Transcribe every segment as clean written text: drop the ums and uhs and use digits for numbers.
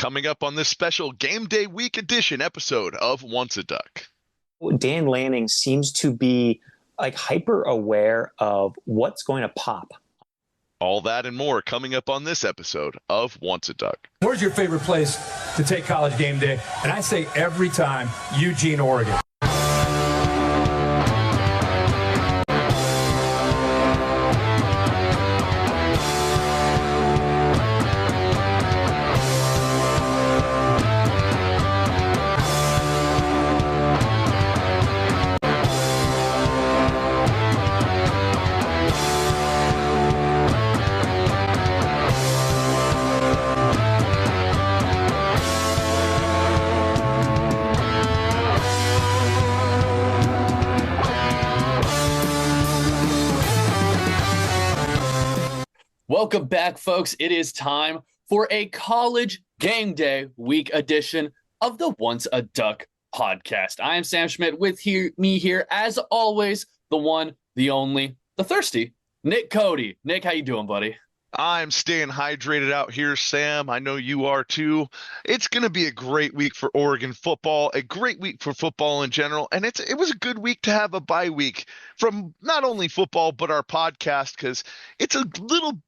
Coming up on this special Game Day Week edition episode of Once a Duck. Dan Lanning seems to be like hyper aware of what's going to pop. All that and more coming up on this episode of Once a Duck. Where's your favorite place to take College GameDay? And I say every time, Eugene, Oregon. Welcome back, folks. It is time for a College GameDay Week edition of the Once a Duck podcast. I am Sam Schmidt with me here, as always, the one, the only, the thirsty, Nick Cody. Nick, how you doing, buddy? I'm staying hydrated out here, Sam. I know you are too. It's going to be a great week for Oregon football, a great week for football in general, and it was a good week to have a bye week from not only football but our podcast, because it's a little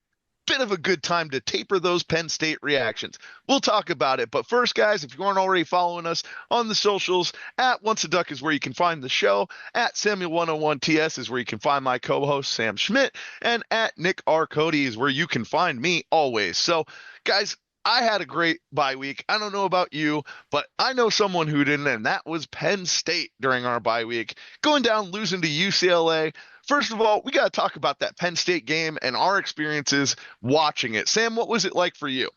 bit of a good time to taper those Penn State reactions. We'll talk about it. But first, guys, if you aren't already following us on the socials, at Once a Duck is where you can find the show. At Samuel101TS is where you can find my co-host, Sam Schmidt. And at Nick R. Cody is where you can find me always. So, guys, I had a great bye week. I don't know about you, but I know someone who didn't, and that was Penn State during our bye week. Going down, losing to UCLA. First of all, we got to talk about that Penn State game and our experiences watching it. Sam, what was it like for you?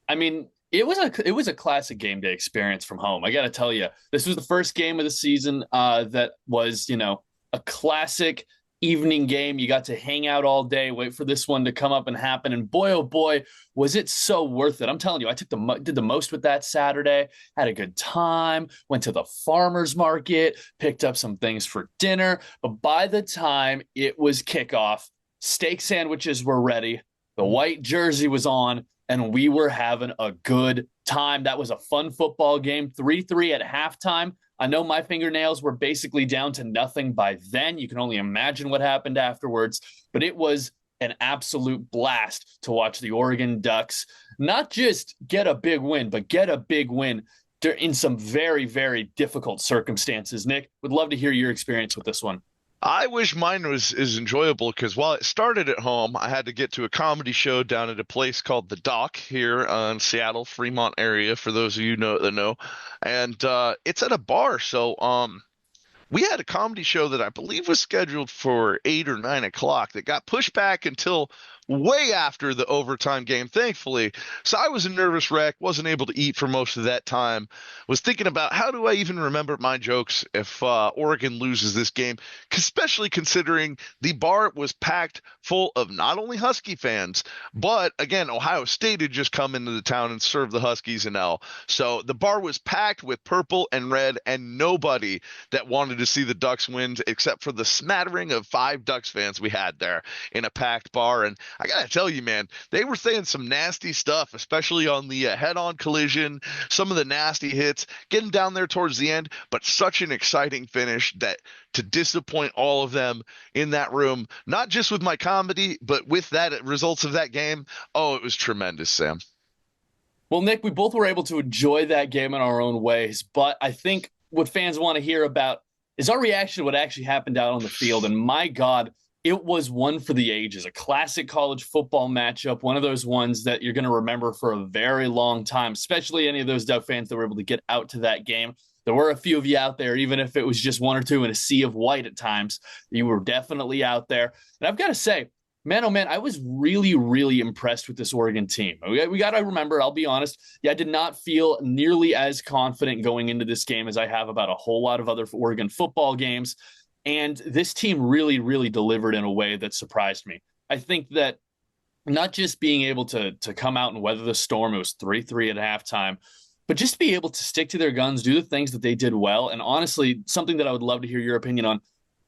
I mean, it was a classic game day experience from home. I got to tell you, this was the first game of the season that was, a classic evening game. You got to hang out all day, wait for this one to come up and happen. And boy, oh boy, was it so worth it. I'm telling you, I did the most with that Saturday, had a good time, went to the farmer's market, picked up some things for dinner. But by the time it was kickoff, steak sandwiches were ready, the white jersey was on, and we were having a good time. That was a fun football game, 3-3 at halftime. I know my fingernails were basically down to nothing by then. You can only imagine what happened afterwards, but it was an absolute blast to watch the Oregon Ducks not just get a big win, but get a big win in some very, very difficult circumstances. Nick, would love to hear your experience with this one. I wish mine was as enjoyable, because while it started at home, I had to get to a comedy show down at a place called The Dock here in Seattle, Fremont area, for those of you that know. And it's at a bar. So we had a comedy show that I believe was scheduled for 8 or 9 o'clock that got pushed back until way after the overtime game, thankfully. So I was a nervous wreck, wasn't able to eat for most of that time, was thinking about how do I even remember my jokes if Oregon loses this game, especially considering the bar was packed full of not only Husky fans, but again, Ohio State had just come into the town and served the Huskies an L. So the bar was packed with purple and red, and nobody that wanted to see the Ducks win except for the smattering of 5 Ducks fans we had there in a packed bar. And I got to tell you, man, they were saying some nasty stuff, especially on the head-on collision, some of the nasty hits, getting down there towards the end, but such an exciting finish that to disappoint all of them in that room, not just with my comedy, but with that results of that game. Oh, it was tremendous, Sam. Well, Nick, we both were able to enjoy that game in our own ways, but I think what fans want to hear about is our reaction to what actually happened out on the field. And my God, it was one for the ages, a classic college football matchup, one of those ones that you're going to remember for a very long time, especially any of those Duck fans that were able to get out to that game. There were a few of you out there, even if it was just one or two in a sea of white at times. You were definitely out there. And I've got to say, man, oh man, I was really, really impressed with this Oregon team. We got to remember, I'll be honest, I did not feel nearly as confident going into this game as I have about a whole lot of other Oregon football games. And this team really, really delivered in a way that surprised me. I think that not just being able to come out and weather the storm, it was 3-3 at halftime, but just be able to stick to their guns, do the things that they did well. And honestly, something that I would love to hear your opinion on,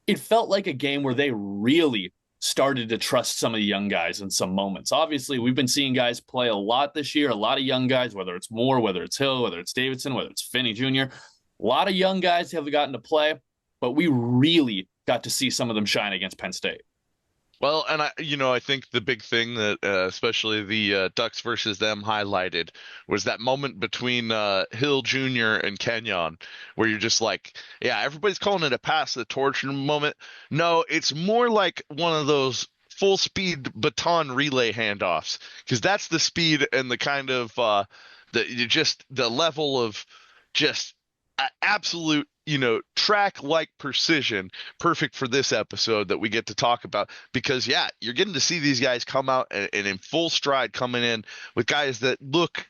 it felt like a game where they really, started to trust some of the young guys in some moments. Obviously, we've been seeing guys play a lot this year, a lot of young guys, whether it's Moore, whether it's Hill, whether it's Davidson, whether it's Finney Jr. A lot of young guys have gotten to play, but we really got to see some of them shine against Penn State. Well, and I think the big thing that especially the Ducks versus them highlighted was that moment between Hill Jr. and Kenyon, where you're just like, yeah, everybody's calling it a pass the torch moment. No, it's more like one of those full speed baton relay handoffs, because that's the speed and the kind of the level of just absolute track-like precision, perfect for this episode that we get to talk about, because yeah, you're getting to see these guys come out and in full stride, coming in with guys that look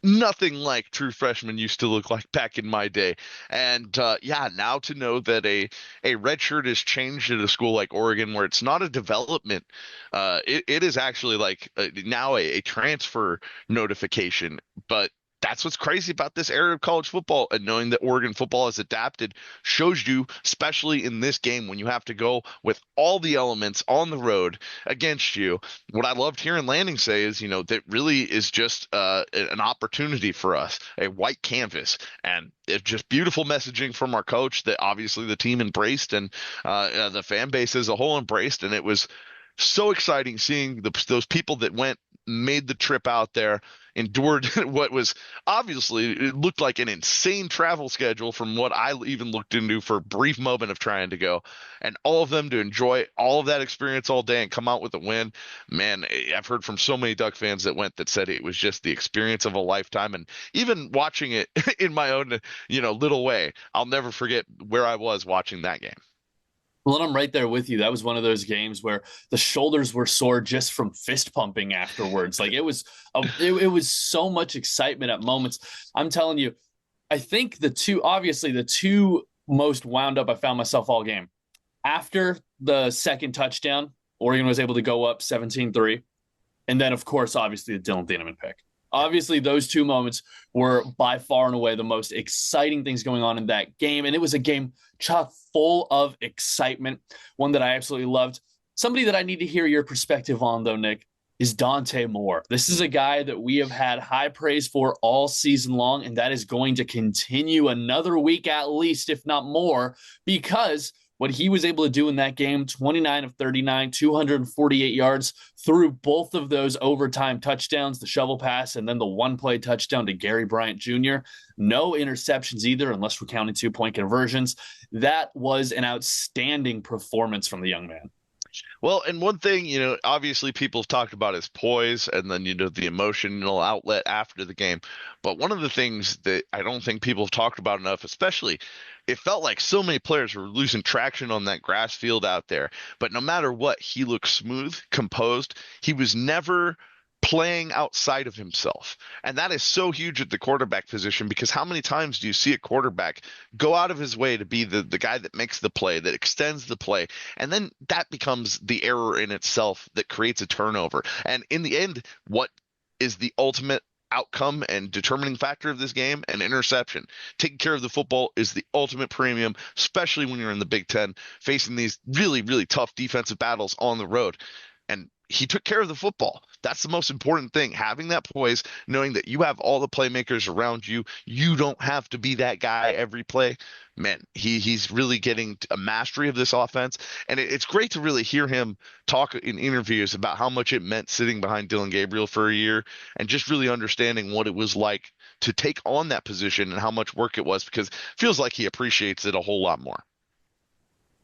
nothing like true freshmen used to look like back in my day. And now to know that a red shirt has changed at a school like Oregon, where it's not a development, it is actually like now a transfer notification. But that's what's crazy about this era of college football, and knowing that Oregon football has adapted shows you, especially in this game when you have to go with all the elements on the road against you. What I loved hearing Lanning say is, that really is just an opportunity for us, a white canvas, and it's just beautiful messaging from our coach that obviously the team embraced, and the fan base as a whole embraced. And it was so exciting seeing those people that made the trip out there, endured what was obviously, it looked like an insane travel schedule from what I even looked into for a brief moment of trying to go, and all of them to enjoy all of that experience all day and come out with a win. Man, I've heard from so many Duck fans that said it was just the experience of a lifetime. And even watching it in my own, little way, I'll never forget where I was watching that game. Well, I'm right there with you. That was one of those games where the shoulders were sore just from fist pumping afterwards. Like it was so much excitement at moments. I'm telling you, I think the two most wound up I found myself all game. After the second touchdown, Oregon was able to go up 17-3. And then, of course, obviously the Dylan Thieneman pick. Obviously, those two moments were by far and away the most exciting things going on in that game. And it was a game chock full of excitement, one that I absolutely loved. Somebody that I need to hear your perspective on, though, Nick, is Dante Moore. This is a guy that we have had high praise for all season long, and that is going to continue another week at least, if not more, because what he was able to do in that game, 29 of 39, 248 yards, through both of those overtime touchdowns, the shovel pass and then the one-play touchdown to Gary Bryant Jr. No interceptions either, unless we're counting two-point conversions. That was an outstanding performance from the young man. Well, and one thing, obviously people have talked about his poise and then, the emotional outlet after the game. But one of the things that I don't think people have talked about enough, especially, it felt like so many players were losing traction on that grass field out there. But no matter what, he looked smooth, composed. He was never playing outside of himself. And that is so huge at the quarterback position, because how many times do you see a quarterback go out of his way to be the guy that makes the play, that extends the play, and then that becomes the error in itself that creates a turnover. And in the end, what is the ultimate outcome and determining factor of this game? An interception. Taking care of the football is the ultimate premium, especially when you're in the Big Ten facing these really, really tough defensive battles on the road. And he took care of the football. That's the most important thing. Having that poise, knowing that you have all the playmakers around you. You don't have to be that guy every play. Man, he's really getting a mastery of this offense. And it's great to really hear him talk in interviews about how much it meant sitting behind Dylan Gabriel for a year, and just really understanding what it was like to take on that position and how much work it was, because it feels like he appreciates it a whole lot more.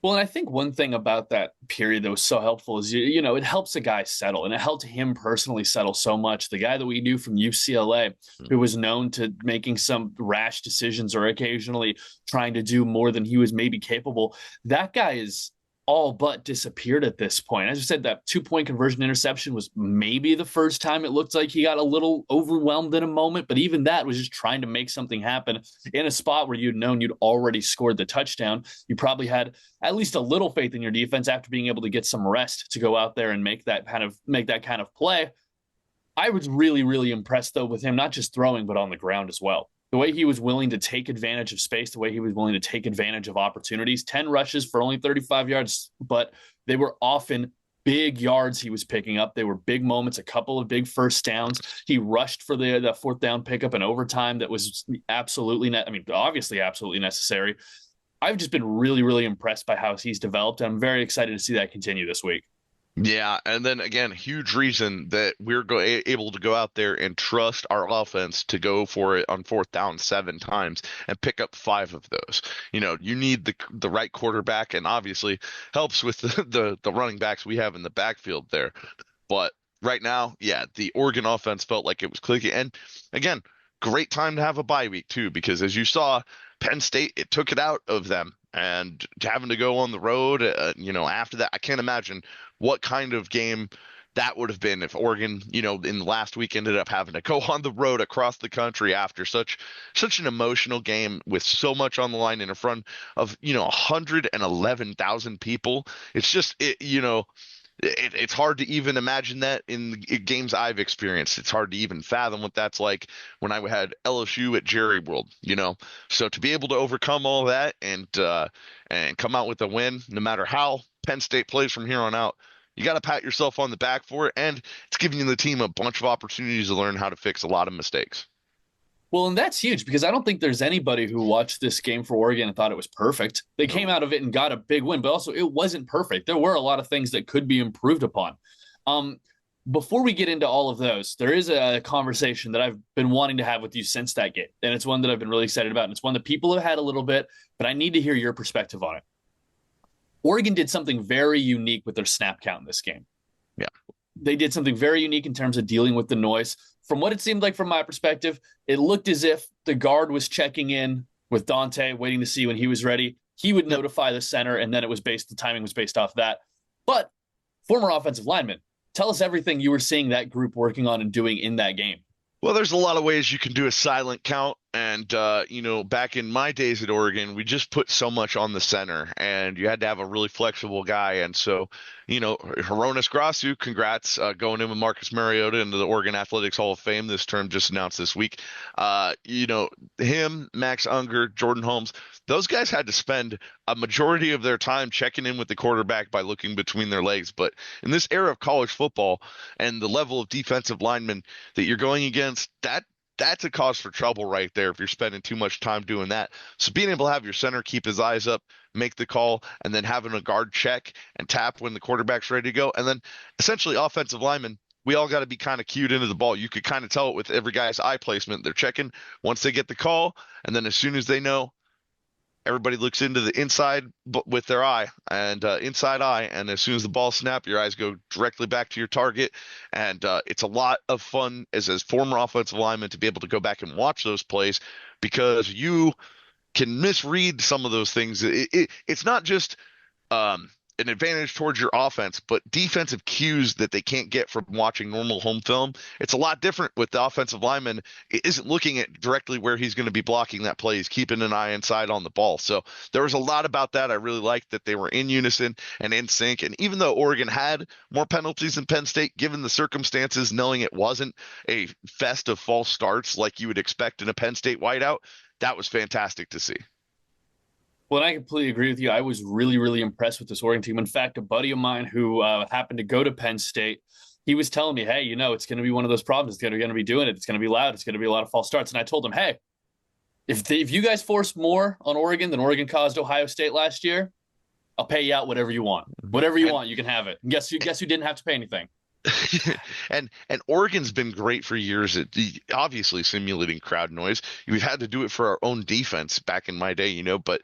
Well, and I think one thing about that period that was so helpful is, it helps a guy settle, and it helped him personally settle so much. The guy that we knew from UCLA, who was known to making some rash decisions or occasionally trying to do more than he was maybe capable, that guy is all but disappeared at this point. As I said, that two-point conversion interception was maybe the first time it looked like he got a little overwhelmed in a moment, but even that was just trying to make something happen in a spot where you'd known you'd already scored the touchdown. You probably had at least a little faith in your defense after being able to get some rest to go out there and make that kind of play. I was really, really impressed, though, with him, not just throwing, but on the ground as well. The way he was willing to take advantage of space, the way he was willing to take advantage of opportunities. 10 rushes for only 35 yards, but they were often big yards he was picking up. They were big moments, a couple of big first downs. He rushed for the fourth down pickup in overtime that was obviously absolutely necessary. I've just been really, really impressed by how he's developed. I'm very excited to see that continue this week. Yeah, and then again, huge reason that we're able to go out there and trust our offense to go for it on fourth down 7 times and pick up 5 of those. You need the right quarterback, and obviously helps with the running backs we have in the backfield there. But right now, yeah, the Oregon offense felt like it was clicking. And again, great time to have a bye week too, because as you saw, Penn State, it took it out of them. And having to go on the road, after that, I can't imagine what kind of game that would have been if Oregon, in the last week ended up having to go on the road across the country after such an emotional game with so much on the line in front of, 111,000 people. It's just, it's hard to even imagine that in the games I've experienced. It's hard to even fathom what that's like when I had LSU at Jerry World, So to be able to overcome all that and come out with a win, no matter how Penn State plays from here on out, you got to pat yourself on the back for it. And it's giving the team a bunch of opportunities to learn how to fix a lot of mistakes. Well, and that's huge because I don't think there's anybody who watched this game for Oregon and thought it was perfect. They came out of it and got a big win, but also it wasn't perfect. There were a lot of things that could be improved upon. Before we get into all of those, there is a conversation that I've been wanting to have with you since that game, and it's one that I've been really excited about, and it's one that people have had a little bit, but I need to hear your perspective on it. Oregon did something very unique with their snap count in this game. Yeah. They did something very unique in terms of dealing with the noise. From what it seemed like from my perspective, it looked as if the guard was checking in with Dante, waiting to see when he was ready. He would notify the center, and then the timing was based off that. But former offensive lineman, tell us everything you were seeing that group working on and doing in that game. Well, there's a lot of ways you can do a silent count. And, back in my days at Oregon, we just put so much on the center and you had to have a really flexible guy. And so, Hronis Grasu, congrats, going in with Marcus Mariota into the Oregon Athletics Hall of Fame this term, just announced this week. Him, Max Unger, Jordan Holmes, those guys had to spend a majority of their time checking in with the quarterback by looking between their legs. But in this era of college football and the level of defensive linemen that you're going against, that's a cause for trouble right there if you're spending too much time doing that. So being able to have your center keep his eyes up, make the call, and then having a guard check and tap when the quarterback's ready to go. And then essentially offensive linemen, we all got to be kind of cued into the ball. You could kind of tell it with every guy's eye placement. They're checking once they get the call, and then as soon as they know, everybody looks into the inside with their eye and inside eye. And as soon as the ball snaps, your eyes go directly back to your target. And it's a lot of fun as former offensive lineman to be able to go back and watch those plays because you can misread some of those things. It's not just an advantage towards your offense, but defensive cues that they can't get from watching normal home film. It's a lot different with the offensive lineman. It isn't looking at directly where he's going to be blocking that play. He's keeping an eye inside on the ball. So there was a lot about that. I really liked that they were in unison and in sync. And even though Oregon had more penalties than Penn State, given the circumstances, knowing it wasn't a fest of false starts like you would expect in a Penn State whiteout, that was fantastic to see. Well, I completely agree with you. I was really, really impressed with this Oregon team. In fact, a buddy of mine who happened to go to Penn State, he was telling me, hey, it's going to be one of those problems. It's going to be doing it. It's going to be loud. It's going to be a lot of false starts. And I told him, hey, if you guys force more on Oregon than Oregon caused Ohio State last year, I'll pay you out whatever you want. Whatever you want, you can have it. And guess who didn't have to pay anything? and Oregon's been great for years at obviously simulating crowd noise. We've had to do it for our own defense back in my day, but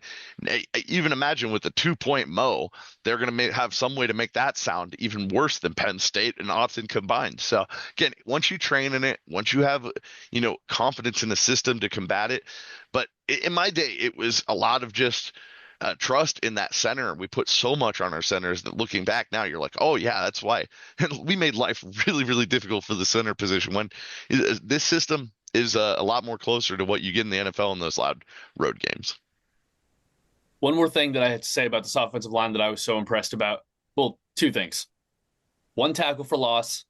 even imagine with the 2-point Mo, they're going to have some way to make that sound even worse than Penn State and Autzen combined. So again, once you train in it, once you have, confidence in the system to combat it. But in my day, it was a lot of just trust in that center. We put so much on our centers that looking back now, you're like, oh yeah, that's why. And we made life really, really difficult for the center position when this system is a lot more closer to what you get in the NFL in those loud road games. One more thing that I had to say about this offensive line that I was so impressed about. Well, 2 things. 1 tackle for loss,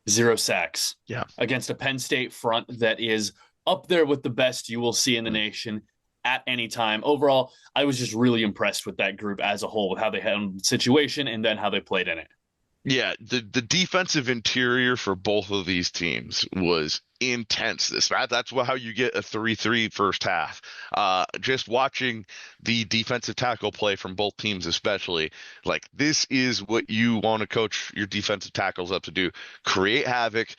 0 sacks. Yeah. Against a Penn State front that is up there with the best you will see in the nation at any time. Overall, I was just really impressed with that group as a whole, with how they handled the situation and then how they played in it. Yeah, the defensive interior for both of these teams was intense. That's how you get a 3-3 first half. Just watching the defensive tackle play from both teams, especially, like this is what you want to coach your defensive tackles up to do: create havoc,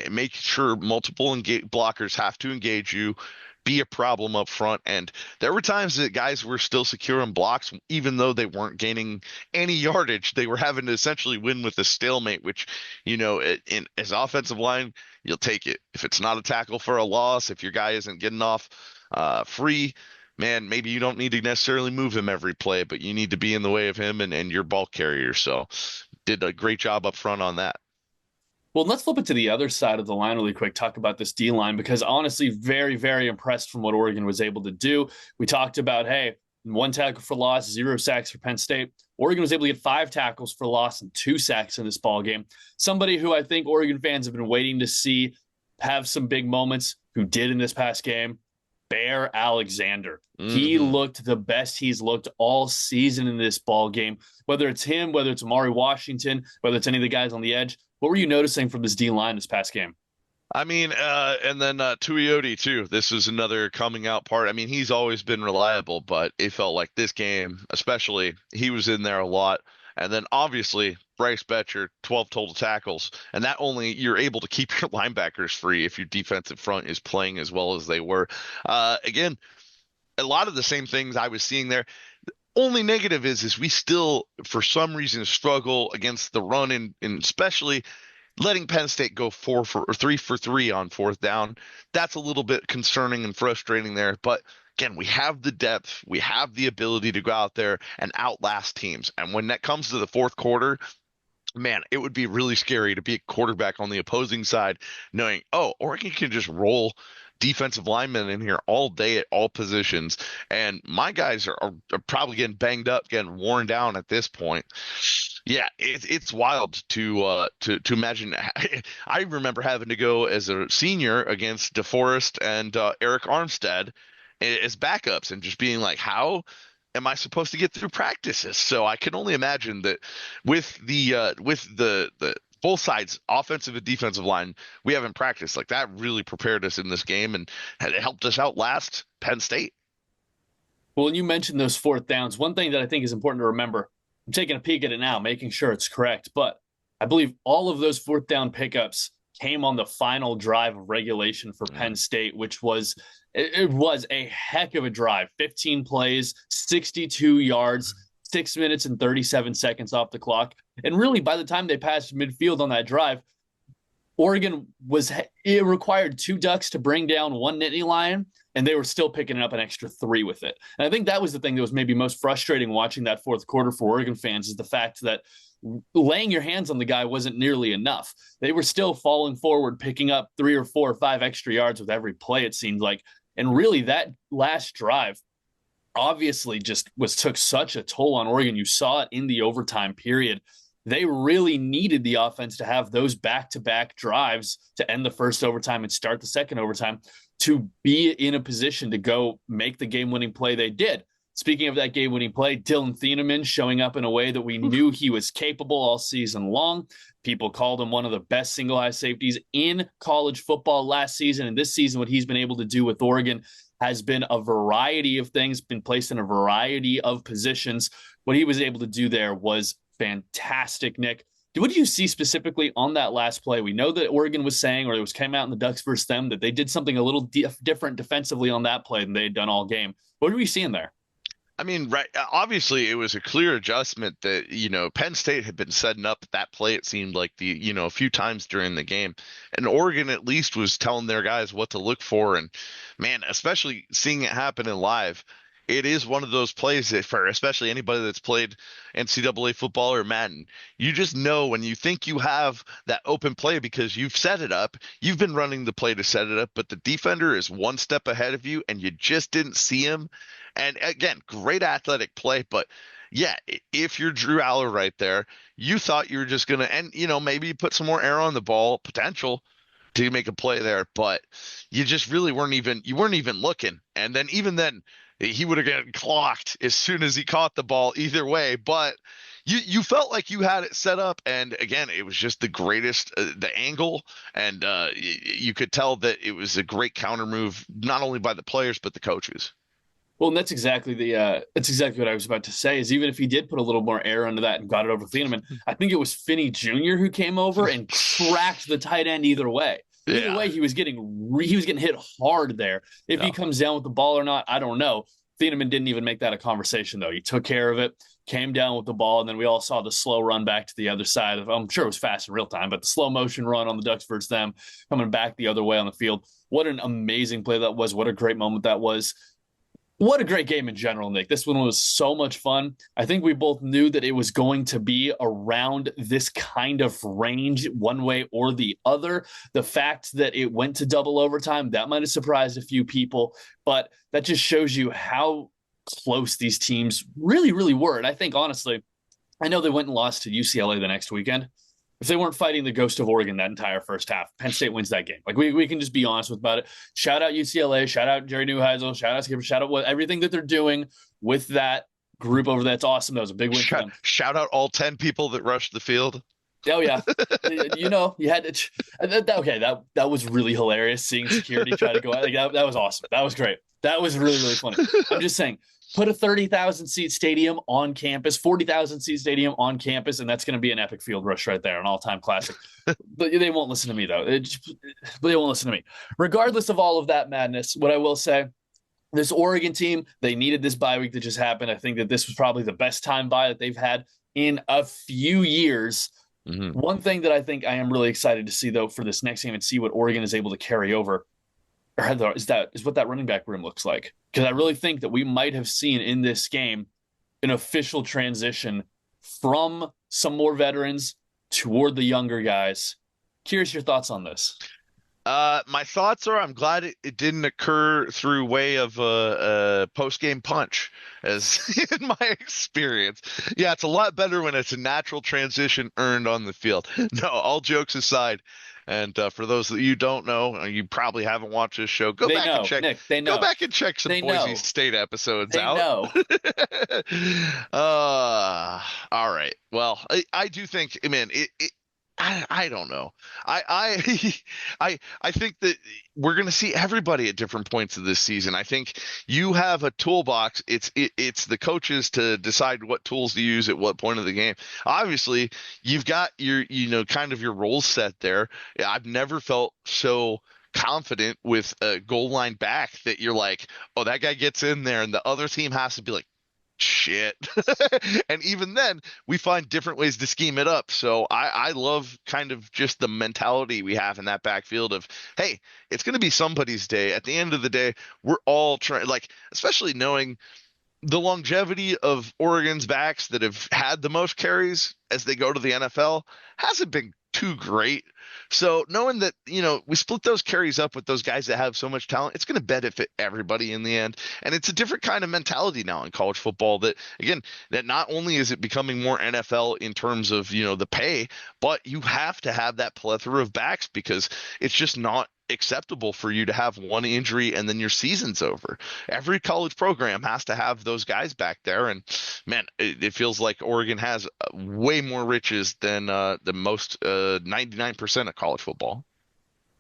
make sure multiple blockers have to engage you. Be a problem up front. And there were times that guys were still secure in blocks, even though they weren't gaining any yardage. They were having to essentially win with a stalemate, which, as offensive line, you'll take it. If it's not a tackle for a loss, if your guy isn't getting off free, man, maybe you don't need to necessarily move him every play, but you need to be in the way of him and your ball carrier. So did a great job up front on that. Well, let's flip it to the other side of the line really quick, talk about this D-line, because honestly, very, very impressed from what Oregon was able to do. We talked about, hey, 1 tackle for loss, 0 sacks for Penn State. Oregon was able to get 5 tackles for loss and 2 sacks in this ball game. Somebody who I think Oregon fans have been waiting to see have some big moments, who did in this past game, Bear Alexander. He looked the best he's looked all season in this ball game. Whether it's him, whether it's Amari Washington, whether it's any of the guys on the edge, what were you noticing from this D-line this past game? I mean, and then Tuioti too. This is another coming out part. I mean, he's always been reliable, but it felt like this game, especially, he was in there a lot. And then obviously Bryce Betcher, 12 total tackles, and that only you're able to keep your linebackers free if your defensive front is playing as well as they were. Again, a lot of the same things I was seeing there. Only negative is we still, for some reason, struggle against the run, and especially letting Penn State go 3 for 3 on 4th down. That's a little bit concerning and frustrating there. But again, we have the depth, we have the ability to go out there and outlast teams. And when that comes to the fourth quarter, man, it would be really scary to be a quarterback on the opposing side, knowing, oh, Oregon can just roll defensive linemen in here all day at all positions, and my guys are probably getting banged up, getting worn down at this point. Yeah, it's wild to imagine. I remember having to go as a senior against DeForest and Eric Armstead as backups, and just being like, how am I supposed to get through practices? So I can only imagine that with the both sides, offensive and defensive line, we haven't practiced. Like, that really prepared us in this game and had helped us outlast Penn State. Well, and you mentioned those 4th downs. One thing that I think is important to remember, I'm taking a peek at it now, making sure it's correct, but I believe all of those 4th down pickups came on the final drive of regulation for Penn State, which was it was a heck of a drive. 15 plays, 62 yards, 6 minutes and 37 seconds off the clock. And really, by the time they passed midfield on that drive, it required 2 Ducks to bring down 1 Nittany Lion, and they were still picking up an extra 3 with it. And I think that was the thing that was maybe most frustrating watching that fourth quarter for Oregon fans, is the fact that laying your hands on the guy wasn't nearly enough. They were still falling forward, picking up 3 or 4 or 5 extra yards with every play, it seemed like. And really, that last drive obviously just took such a toll on Oregon. You saw it in the overtime period. They really needed the offense to have those back-to-back drives to end the first overtime and start the second overtime to be in a position to go make the game-winning play they did. Speaking of that game-winning play, Dylan Thieneman showing up in a way that we knew he was capable all season long. People called him one of the best single-high safeties in college football last season. And this season, what he's been able to do with Oregon has been a variety of things, been placed in a variety of positions. What he was able to do there was fantastic, Nick. What did you see specifically on that last play? We know that Oregon was saying, or it came out in the Ducks versus them, that they did something a little different defensively on that play than they had done all game. What were we seeing there? I mean, right. Obviously, it was a clear adjustment that, Penn State had been setting up that play. It seemed like a few times during the game, and Oregon at least was telling their guys what to look for. And man, especially seeing it happen in live, it is one of those plays that, for especially anybody that's played NCAA football or Madden, you just know when you think you have that open play because you've set it up, you've been running the play to set it up, but the defender is one step ahead of you and you just didn't see him. And again, great athletic play, but yeah, if you're Drew Aller right there, you thought you were just going to, and maybe you put some more air on the ball, potential to make a play there, but you just really weren't even looking. And then even then, he would have gotten clocked as soon as he caught the ball either way. But you felt like you had it set up, and again, it was just the greatest, the angle, and you could tell that it was a great counter move, not only by the players but the coaches. Well, and that's exactly what I was about to say. Is even if he did put a little more air under that and got it over Thieneman, I think it was Finney Jr. who came over and cracked the tight end either way. Either way, he was getting hit hard there. If he comes down with the ball or not, I don't know. Thieneman didn't even make that a conversation, though. He took care of it, came down with the ball, and then we all saw the slow run back to the other side. I'm sure it was fast in real time, but the slow motion run on the Ducks versus them, coming back the other way on the field. What an amazing play that was. What a great moment that was. What a great game in general, Nick. This one was so much fun. I think we both knew that it was going to be around this kind of range one way or the other. The fact that it went to double overtime, that might have surprised a few people, but that just shows you how close these teams really, really were. And I think, honestly, I know they went and lost to UCLA the next weekend. If they weren't fighting the ghost of Oregon that entire first half, Penn State wins that game. Like we can just be honest about it. Shout out UCLA, shout out Jerry Neuheisel, shout out Skipper, shout out everything that they're doing with that group over there. It's awesome. That was a big win for them. Shout out all 10 people that rushed the field. Oh yeah, you had to. Okay, that was really hilarious seeing security try to go out. Like that was awesome. That was great. That was really, really funny. I'm just saying. Put a 30,000 seat stadium on campus, 40,000 seat stadium on campus, and that's going to be an epic field rush right there, an all-time classic. But they won't listen to me, though. They won't listen to me. Regardless of all of that madness, what I will say, this Oregon team, they needed this bye week that just happened. I think that this was probably the best time bye that they've had in a few years. Mm-hmm. One thing that I think I am really excited to see, though, for this next game and see what Oregon is able to carry over is what that running back room looks like. Because I really think that we might have seen in this game an official transition from some more veterans toward the younger guys. Curious your thoughts on this. My thoughts are I'm glad it didn't occur through way of a post-game punch, as in my experience. Yeah, it's a lot better when it's a natural transition earned on the field. No, all jokes aside, and for those that you don't know, you probably haven't watched this show. Go back and check. Nick, they know. Go back and check some Boise State episodes out. Know. All right. Well, I do think, man, I don't know. I think that we're going to see everybody at different points of this season. I think you have a toolbox. It's the coaches to decide what tools to use at what point of the game. Obviously, you've got your kind of your roles set there. I've never felt so confident with a goal line back that you're like, oh, that guy gets in there, and the other team has to be like, shit. And even then we find different ways to scheme it up. So I love kind of just the mentality we have in that backfield of, hey, it's going to be somebody's day. At the end of the day, we're all trying, like, especially knowing the longevity of Oregon's backs that have had the most carries as they go to the NFL hasn't been too great. So knowing that, we split those carries up with those guys that have so much talent, it's going to benefit everybody in the end. And it's a different kind of mentality now in college football that, again, that not only is it becoming more NFL in terms of, the pay, but you have to have that plethora of backs because it's just not acceptable for you to have one injury and then your season's over. Every college program has to have those guys back there, and man, it feels like Oregon has way more riches than the most 99% of college football.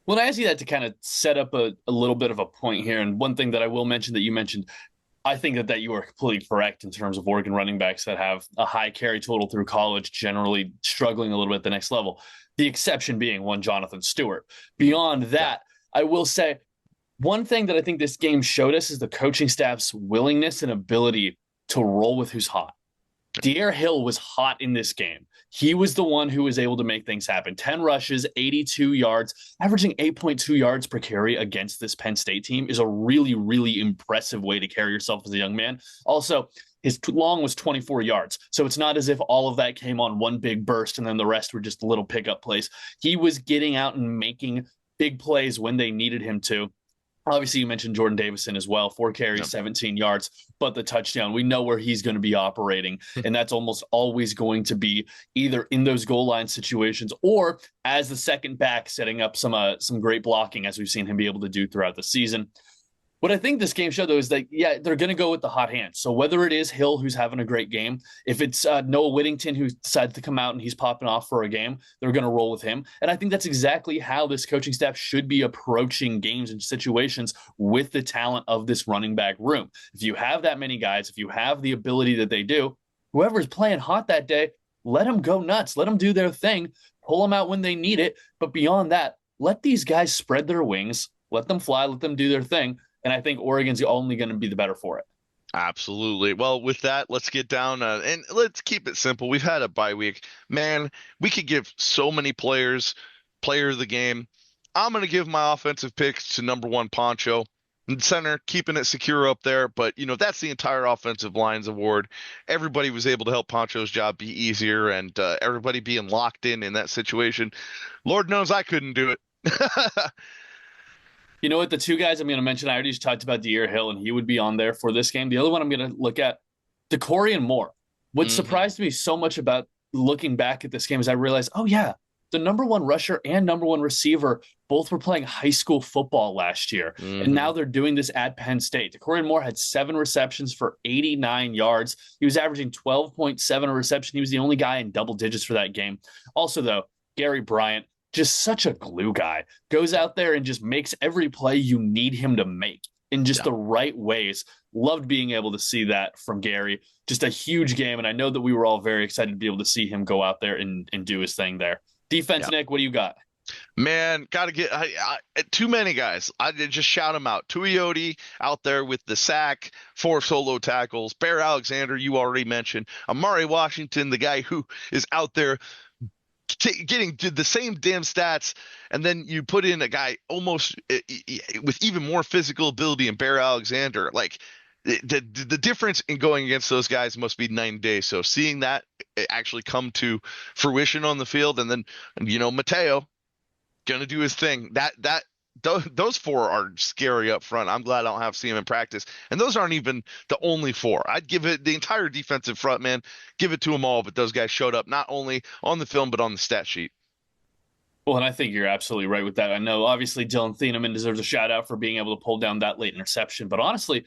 Well, I ask you that to kind of set up a little bit of a point here, and one thing that I will mention that you mentioned, I think that you are completely correct in terms of Oregon running backs that have a high carry total through college, generally struggling a little bit at the next level. The exception being one Jonathan Stewart. Beyond that, I will say one thing that I think this game showed us is the coaching staff's willingness and ability to roll with who's hot. De'Aaron Hill was hot in this game. He was the one who was able to make things happen. 10 rushes, 82 yards, averaging 8.2 yards per carry against this Penn State team is a really, really impressive way to carry yourself as a young man. Also, his long was 24 yards. So it's not as if all of that came on one big burst and then the rest were just little pickup plays. He was getting out and making big plays when they needed him to. Obviously, you mentioned Jordan Davison as well, 4 carries, 17 yards, but the touchdown, we know where he's going to be operating, and that's almost always going to be either in those goal line situations or as the second back setting up some great blocking, as we've seen him be able to do throughout the season. What I think this game showed, though, is that, yeah, they're going to go with the hot hand. So whether it is Hill, who's having a great game, if it's Noah Whittington, who decides to come out and he's popping off for a game, they're going to roll with him. And I think that's exactly how this coaching staff should be approaching games and situations with the talent of this running back room. If you have that many guys, if you have the ability that they do, whoever's playing hot that day, let them go nuts. Let them do their thing. Pull them out when they need it. But beyond that, let these guys spread their wings. Let them fly. Let them do their thing. And I think Oregon's only going to be the better for it. Absolutely. Well, with that, let's get down and let's keep it simple. We've had a bye week. Man, we could give so many players player of the game. I'm going to give my offensive picks to number 1 Poncho in center, keeping it secure up there. But, that's the entire offensive lines award. Everybody was able to help Poncho's job be easier, and everybody being locked in that situation. Lord knows I couldn't do it. You know what? The two guys I'm going to mention, I already just talked about De'Aaron Hill, and he would be on there for this game. The other one I'm going to look at, DeCorian Moore. What surprised me so much about looking back at this game is I realized, oh, yeah, the number 1 rusher and number 1 receiver both were playing high school football last year. And now they're doing this at Penn State. DeCorian Moore had 7 receptions for 89 yards. He was averaging 12.7 a reception. He was the only guy in double digits for that game. Also, though, Gary Bryant, just such a glue guy, goes out there and just makes every play you need him to make in just the right ways. Loved being able to see that from Gary. Just a huge game. And I know that we were all very excited to be able to see him go out there and do his thing there. Defense, Nick, what do you got? Man, got to get too many guys. I just shout them out. Tuioti out there with the sack, 4 solo tackles. Bear Alexander, you already mentioned. Amari Washington, the guy who is out there getting the same damn stats, and then you put in a guy almost with even more physical ability in Bear Alexander. Like the difference in going against those guys must be 9 days. So seeing that actually come to fruition on the field, and then Mateo gonna do his thing. Those 4 are scary up front. I'm glad I don't have to see him in practice. And those aren't even the only 4. I'd give it the entire defensive front, man. Give it to them all. But those guys showed up not only on the film, but on the stat sheet. Well, and I think you're absolutely right with that. I know, obviously, Dylan Thieneman deserves a shout out for being able to pull down that late interception. But honestly,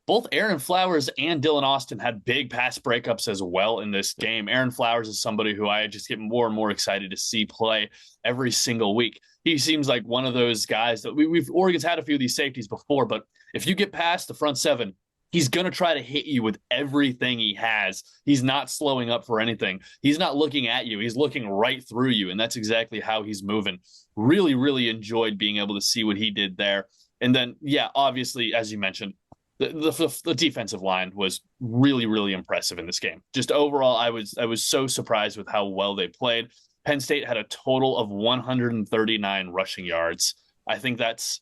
both Aaron Flowers and Dylan Austin had big pass breakups as well in this game. Aaron Flowers is somebody who I just get more and more excited to see play every single week. He seems like one of those guys that Oregon's had a few of these safeties before, but if you get past the front 7, he's going to try to hit you with everything he has. He's not slowing up for anything. He's not looking at you. He's looking right through you, and that's exactly how he's moving. Really, really enjoyed being able to see what he did there. And then, yeah, obviously, as you mentioned, the defensive line was really, really impressive in this game. Just overall, I was so surprised with how well they played. Penn State had a total of 139 rushing yards. I think that's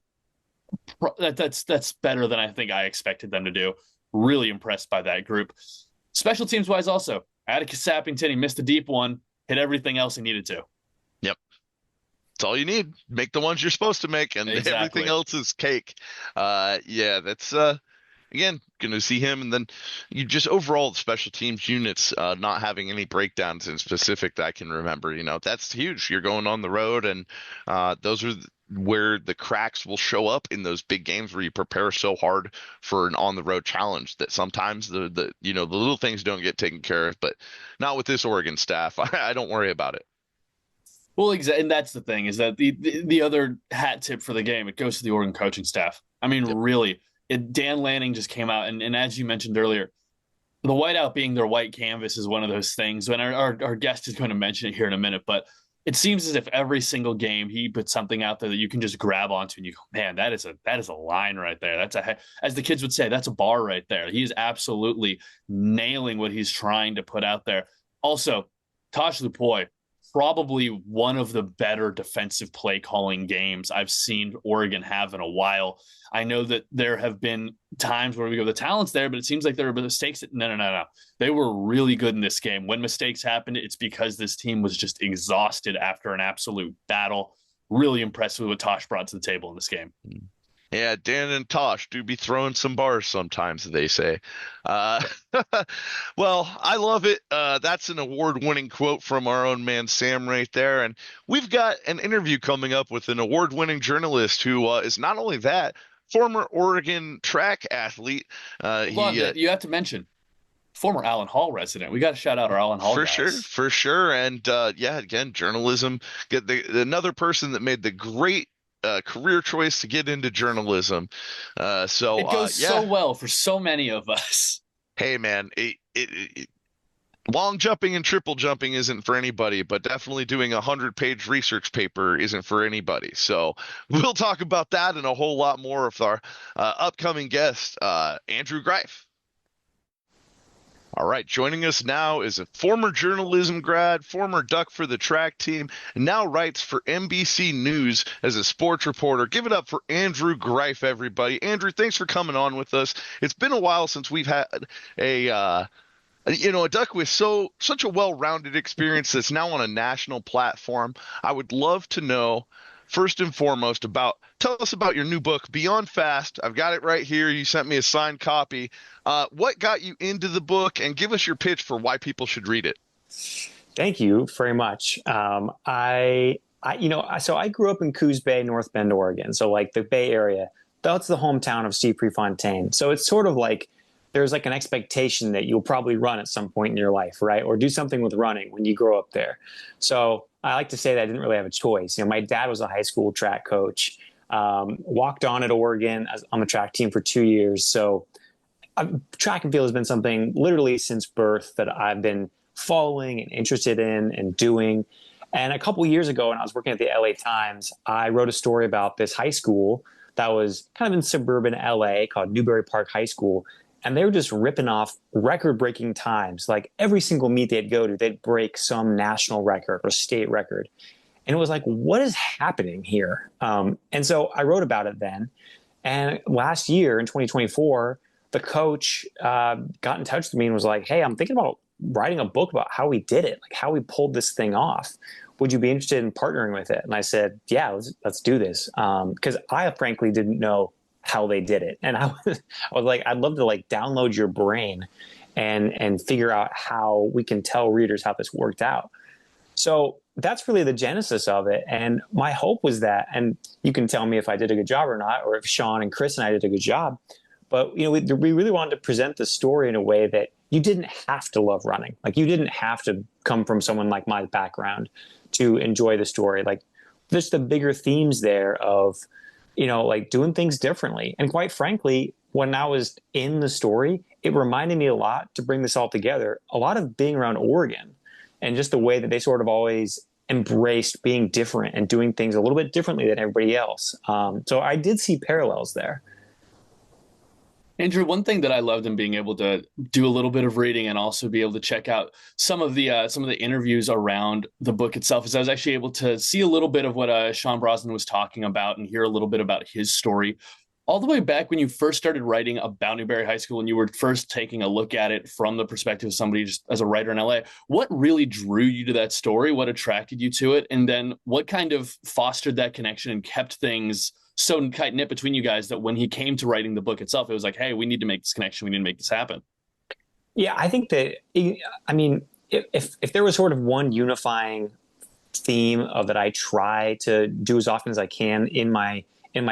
better than I think I expected them to do. Really impressed by that group. Special teams wise, also, Atticus Sappington, he missed a deep one, hit everything else he needed to. Yep. That's all you need. Make the ones you're supposed to make, and everything else is cake. Yeah, that's again, going to see him. And then you just overall the special teams units not having any breakdowns in specific that I can remember. That's huge. You're going on the road, and those are where the cracks will show up in those big games where you prepare so hard for an on the road challenge that sometimes the little things don't get taken care of. But not with this Oregon staff. I don't worry about it. Well, and that's the thing, is that the other hat tip for the game, it goes to the Oregon coaching staff. I mean, really. Dan Lanning just came out, and as you mentioned earlier, the whiteout being their white canvas is one of those things. And our guest is going to mention it here in a minute, but it seems as if every single game he puts something out there that you can just grab onto, and you go, man, that is a line right there. As the kids would say, that's a bar right there. He is absolutely nailing what he's trying to put out there. Also, Tosh Lupoy, probably one of the better defensive play calling games I've seen Oregon have in a while. I know that there have been times where we go, the talent's there, but it seems like there are mistakes. No. They were really good in this game. When mistakes happened, it's because this team was just exhausted after an absolute battle. Really impressed with what Tosh brought to the table in this game. Yeah, Dan and Tosh do be throwing some bars sometimes, they say. Well, I love it. That's an award-winning quote from our own man Sam right there. And we've got an interview coming up with an award-winning journalist who is not only that, former Oregon track athlete. You have to mention former Allen Hall resident. We got to shout out our Allen Hall guys. For sure. And again, journalism. Another person that made the great career choice to get into journalism. So it goes so well for so many of us. Hey, man, long jumping and triple jumping isn't for anybody, but definitely doing a 100-page research paper isn't for anybody. So we'll talk about that and a whole lot more with our upcoming guest, Andrew Greif. All right, joining us now is a former journalism grad, former Duck for the track team, and now writes for NBC News as a sports reporter. Give it up for Andrew Greif, everybody. Andrew, thanks for coming on with us. It's been a while since we've had a Duck with such a well-rounded experience that's now on a national platform. I would love to know, first and foremost, tell us about your new book, Beyond Fast. I've got it right here. You sent me a signed copy. What got you into the book, and give us your pitch for why people should read it. Thank you very much. So I grew up in Coos Bay, North Bend, Oregon. So like the Bay Area, that's the hometown of Steve Prefontaine. So it's sort of like there's like an expectation that you'll probably run at some point in your life, right? Or do something with running when you grow up there. So I like to say that I didn't really have a choice. My dad was a high school track coach, walked on at Oregon on the track team for 2 years. So track and field has been something literally since birth that I've been following and interested in and doing. And a couple of years ago, when I was working at the LA Times, I wrote a story about this high school that was kind of in suburban LA called Newbury Park High School. And they were just ripping off record-breaking times. Like every single meet they'd go to, they'd break some national record or state record. And it was like, what is happening here? And so I wrote about it then. And last year in 2024, the coach got in touch with me and was like, hey, I'm thinking about writing a book about how we did it, like how we pulled this thing off. Would you be interested in partnering with it? And I said, yeah, let's do this. Because I frankly didn't know how they did it. And I was like, I'd love to like download your brain and figure out how we can tell readers how this worked out. So that's really the genesis of it. And my hope was that, and you can tell me if I did a good job or not, or if Sean and Chris and I did a good job, but we really wanted to present the story in a way that you didn't have to love running. Like you didn't have to come from someone like my background to enjoy the story. Like there's the bigger themes there of, like doing things differently. And quite frankly, when I was in the story, it reminded me a lot to bring this all together, a lot of being around Oregon and just the way that they sort of always embraced being different and doing things a little bit differently than everybody else. So I did see parallels there. Andrew, one thing that I loved in being able to do a little bit of reading and also be able to check out some of the interviews around the book itself is I was actually able to see a little bit of what Sean Brosnan was talking about and hear a little bit about his story. All the way back when you first started writing about Newberry High School and you were first taking a look at it from the perspective of somebody just as a writer in LA, what really drew you to that story? What attracted you to it? And then what kind of fostered that connection and kept things so tight knit between you guys that when he came to writing the book itself, it was like, hey, we need to make this connection. We need to make this happen. Yeah, I think that, if there was sort of one unifying theme of that I try to do as often as I can in my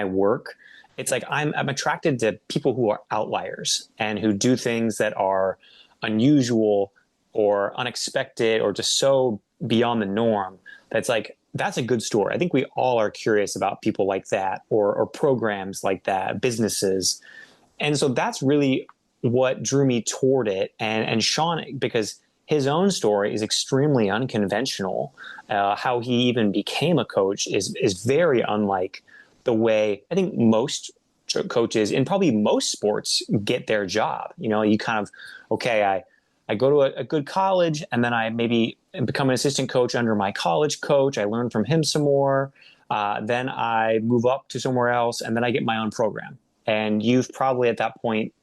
work, it's like I'm attracted to people who are outliers and who do things that are unusual or unexpected or just so beyond the norm. That's like, that's a good story. I think we all are curious about people like that or programs like that, businesses. And so that's really what drew me toward it. And Sean, because his own story is extremely unconventional. How he even became a coach is very unlike the way I think most coaches in probably most sports get their job. You kind of, okay, I go to a good college and then I maybe become an assistant coach under my college coach. I learn from him some more. Then I move up to somewhere else and then I get my own program. And you've probably at that point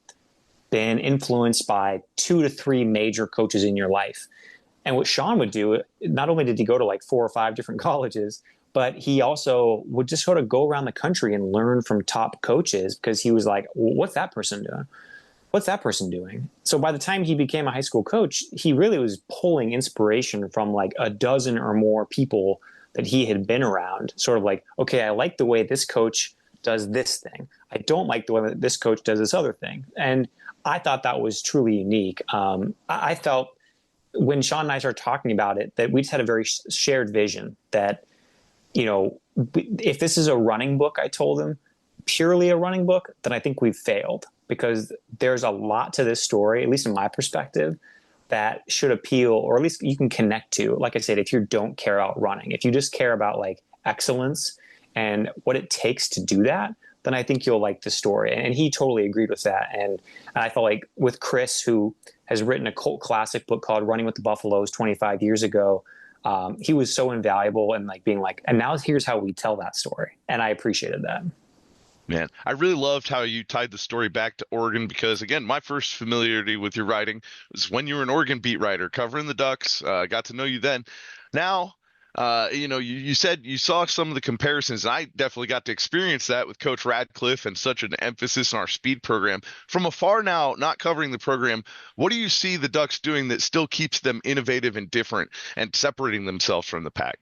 been influenced by 2 to 3 major coaches in your life. And what Sean would do, not only did he go to like 4 or 5 different colleges, but he also would just sort of go around the country and learn from top coaches because he was like, well, what's that person doing? What's that person doing? So by the time he became a high school coach, he really was pulling inspiration from like a dozen or more people that he had been around. Sort of like, okay, I like the way this coach does this thing. I don't like the way that this coach does this other thing. And I thought that was truly unique. I felt when Sean and I started talking about it, that we just had a very shared vision that, if this is a running book, I told him, purely a running book, then I think we've failed, because there's a lot to this story, at least in my perspective, that should appeal, or at least you can connect to. Like I said, if you don't care about running, if you just care about like excellence and what it takes to do that, then I think you'll like the story. And he totally agreed with that. And I felt like with Chris, who has written a cult classic book called Running with the Buffaloes 25 years ago, he was so invaluable in like being like, and now here's how we tell that story. And I appreciated that. Man, I really loved how you tied the story back to Oregon, because, again, my first familiarity with your writing was when you were an Oregon beat writer covering the Ducks. I got to know you then. Now, you said you saw some of the comparisons, and I definitely got to experience that with Coach Radcliffe and such an emphasis on our speed program. From afar now, not covering the program, what do you see the Ducks doing that still keeps them innovative and different and separating themselves from the pack?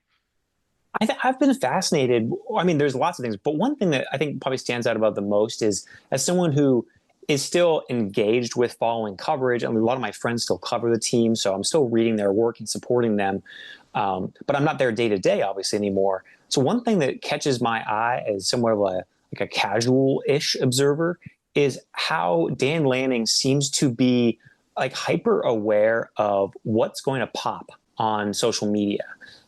I've been fascinated. I mean, there's lots of things, but one thing that I think probably stands out about the most is, as someone who is still engaged with following coverage, I mean, a lot of my friends still cover the team, so I'm still reading their work and supporting them. But I'm not there day to day, obviously, anymore. So one thing that catches my eye as somewhat of a casual-ish observer is how Dan Lanning seems to be like hyper aware of what's going to pop on social media.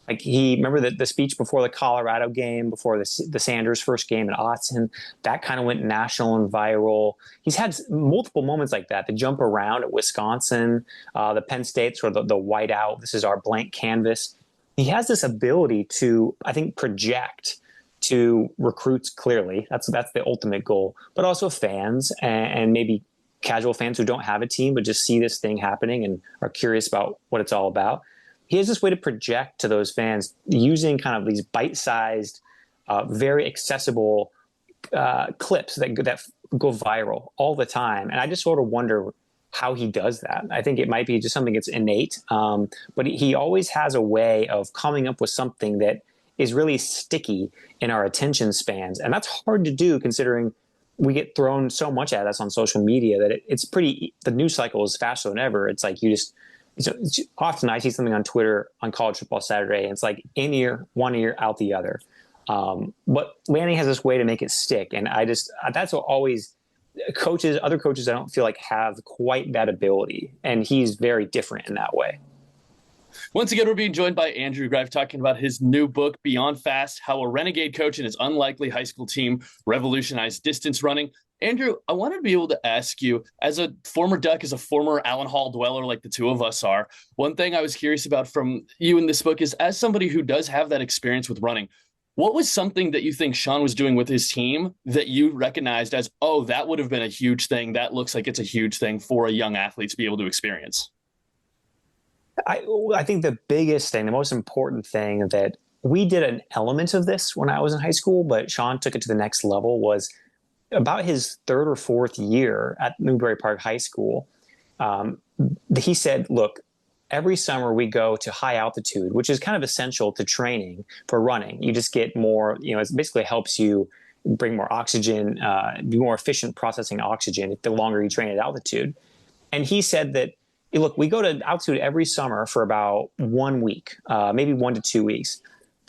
Like, remember the speech before the Colorado game, before the Sanders first game at Autzen, that kind of went national and viral. He's had multiple moments like that. The jump around at Wisconsin, the Penn State, sort of the whiteout, this is our blank canvas. He has this ability to, I think, project to recruits clearly. That's the ultimate goal, but also fans and maybe casual fans who don't have a team but just see this thing happening and are curious about what it's all about. He has this way to project to those fans using kind of these bite-sized, very accessible clips that go viral all the time. And I just sort of wonder how he does that. I think it might be just something that's innate, but he always has a way of coming up with something that is really sticky in our attention spans. And that's hard to do, considering we get thrown so much at us on social media that it's the news cycle is faster than ever. It's like it's often I see something on Twitter on College Football Saturday, and it's like in ear, one ear, out the other. But Lanning has this way to make it stick. And that's what always other coaches I don't feel like have quite that ability. And he's very different in that way. Once again, we're being joined by Andrew Greif, talking about his new book, Beyond Fast, How a Renegade Coach and His Unlikely High School Team Revolutionized Distance Running. Andrew, I wanted to be able to ask you, as a former Duck, as a former Allen Hall dweller like the two of us are, one thing I was curious about from you in this book is, as somebody who does have that experience with running, what was something that you think Sean was doing with his team that you recognized as, oh, that would have been a huge thing, that looks like it's a huge thing for a young athlete to be able to experience? I think the biggest thing, the most important thing, that we did an element of this when I was in high school, but Sean took it to the next level, was about his third or fourth year at Newbury Park High School. He said, look, every summer we go to high altitude, which is kind of essential to training for running. You just get more, it basically helps you bring more oxygen, be more efficient processing oxygen the longer you train at altitude. And he said that, look, we go to altitude every summer for about 1 week, maybe 1 to 2 weeks.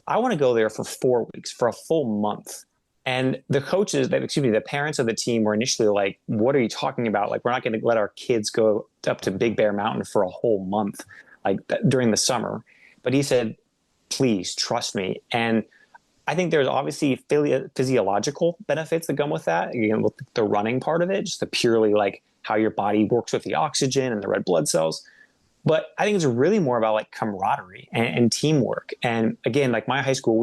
I want to go there for 4 weeks, for a full month. And the the parents of the team were initially like, what are you talking about? Like, we're not going to let our kids go up to Big Bear Mountain for a whole month, like during the summer. But he said, please trust me. And I think there's obviously physiological benefits that come with that. With the running part of it, just the purely like how your body works with the oxygen and the red blood cells. But I think it's really more about like camaraderie and teamwork. And again, like my high school,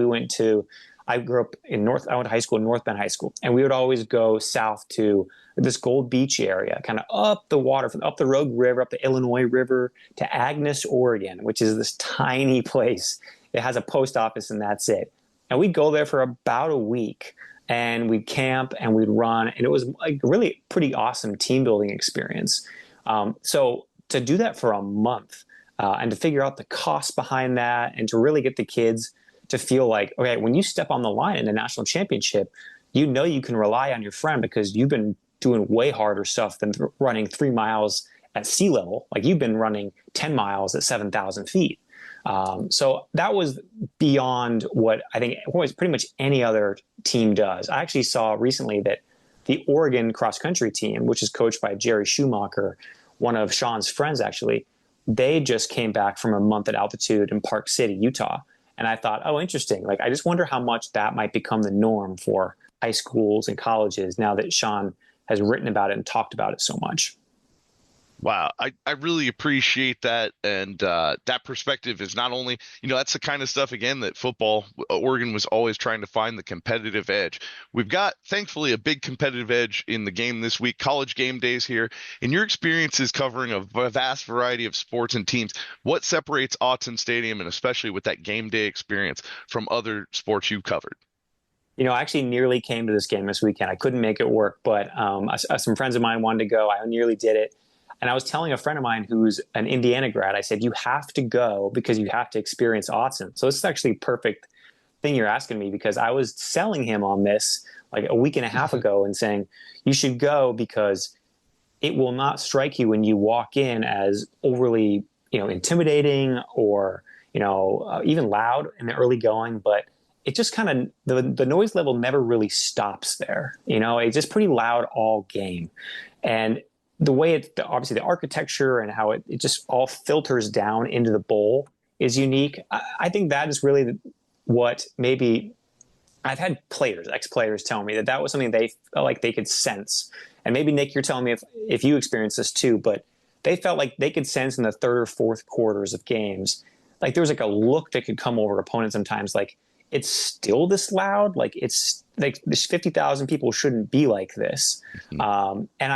I grew up I went to high school in North Bend High School, and we would always go south to this Gold Beach area, kind of up the water, up the Rogue River, up the Illinois River to Agnes, Oregon, which is this tiny place. It has a post office and that's it. And we'd go there for about a week, and we'd camp and we'd run. And it was like really pretty awesome team building experience. So to do that for a month and to figure out the cost behind that, and to really get the kids to feel like, okay, when you step on the line in a national championship, you can rely on your friend because you've been doing way harder stuff than running 3 miles at sea level. Like you've been running 10 miles at 7,000 feet. So that was beyond what I think pretty much any other team does. I actually saw recently that the Oregon cross country team, which is coached by Jerry Schumacher, one of Sean's friends, actually, they just came back from a month at altitude in Park City, Utah. And I thought, oh, interesting. Like, I just wonder how much that might become the norm for high schools and colleges now that Sean has written about it and talked about it so much. Wow, I really appreciate that. And that perspective is not only, that's the kind of stuff, again, that Oregon was always trying to find the competitive edge. We've got, thankfully, a big competitive edge in the game this week. College GameDay's here. In your experiences covering a vast variety of sports and teams, what separates Autzen Stadium, and especially with that game day experience, from other sports you've covered? I actually nearly came to this game this weekend. I couldn't make it work, but some friends of mine wanted to go. I nearly did it. And I was telling a friend of mine who's an Indiana grad, I said, you have to go because you have to experience Autzen. So this is actually a perfect thing you're asking me, because I was selling him on this like a week and a half ago and saying, you should go because it will not strike you when you walk in as overly, intimidating or, even loud in the early going. But it just kind of, the noise level never really stops there. It's just pretty loud all game. And the way obviously the architecture and how it just all filters down into the bowl is unique. I think that is really what maybe I've had ex-players tell me that was something they felt like they could sense. And maybe Nick, you're telling me if you experience this too, but they felt like they could sense in the third or fourth quarters of games, like there was like a look that could come over opponents sometimes, like it's still this loud, like it's like this 50,000 people shouldn't be like this. Mm-hmm. And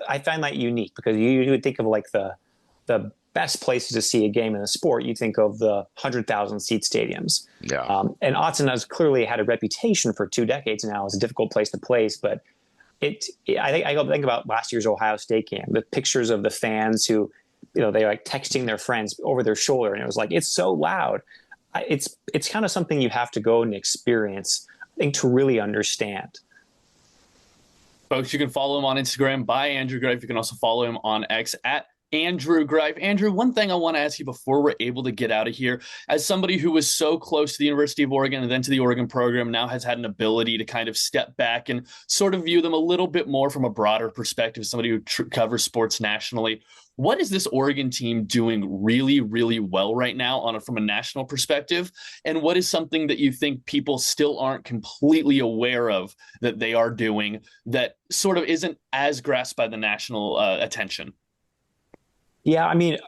I find that unique because you would think of like the best places to see a game in a sport. You think of the 100,000 seat stadiums. Yeah. And Autzen has clearly had a reputation for 2 decades now as a difficult place to place, but I think about last year's Ohio State game, the pictures of the fans who, they're like texting their friends over their shoulder. And it was like, it's so loud. It's kind of something you have to go and experience, I think, to really understand. Folks, you can follow him on Instagram by Andrew Greif. You can also follow him on X at Andrew Greif. Andrew, one thing I want to ask you before we're able to get out of here, as somebody who was so close to the University of Oregon and then to the Oregon program, now has had an ability to kind of step back and sort of view them a little bit more from a broader perspective, somebody who covers sports nationally. What is this Oregon team doing really, really well right now from a national perspective? And what is something that you think people still aren't completely aware of that they are doing that sort of isn't as grasped by the national attention? Yeah, I mean,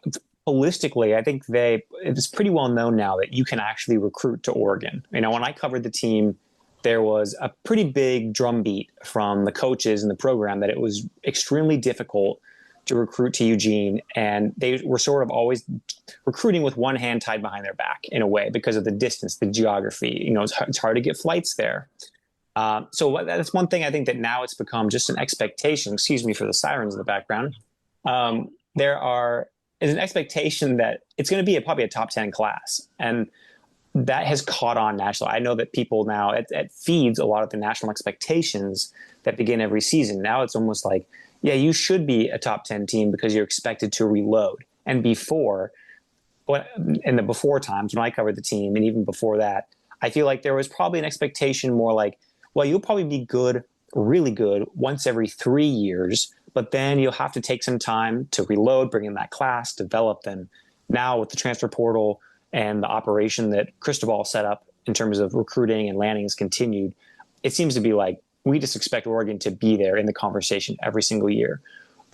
holistically, I think it's pretty well known now that you can actually recruit to Oregon. When I covered the team, there was a pretty big drumbeat from the coaches in the program that it was extremely difficult to recruit to Eugene, and they were sort of always recruiting with one hand tied behind their back in a way because of the distance, the geography. It's hard to get flights there. So that's one thing I think that now it's become just an expectation. Excuse me for the sirens in the background. There is an expectation that it's going to be probably a top 10 class, and that has caught on nationally. I know that people now it feeds a lot of the national expectations that begin every season. Now it's almost like, yeah, you should be a top 10 team because you're expected to reload. And in the before times when I covered the team, and even before that, I feel like there was probably an expectation more like, well, you'll probably be good, really good once every 3 years, but then you'll have to take some time to reload, bring in that class, develop them. Now with the transfer portal and the operation that Cristobal set up in terms of recruiting and Lanning has continued, it seems to be like, we just expect Oregon to be there in the conversation every single year.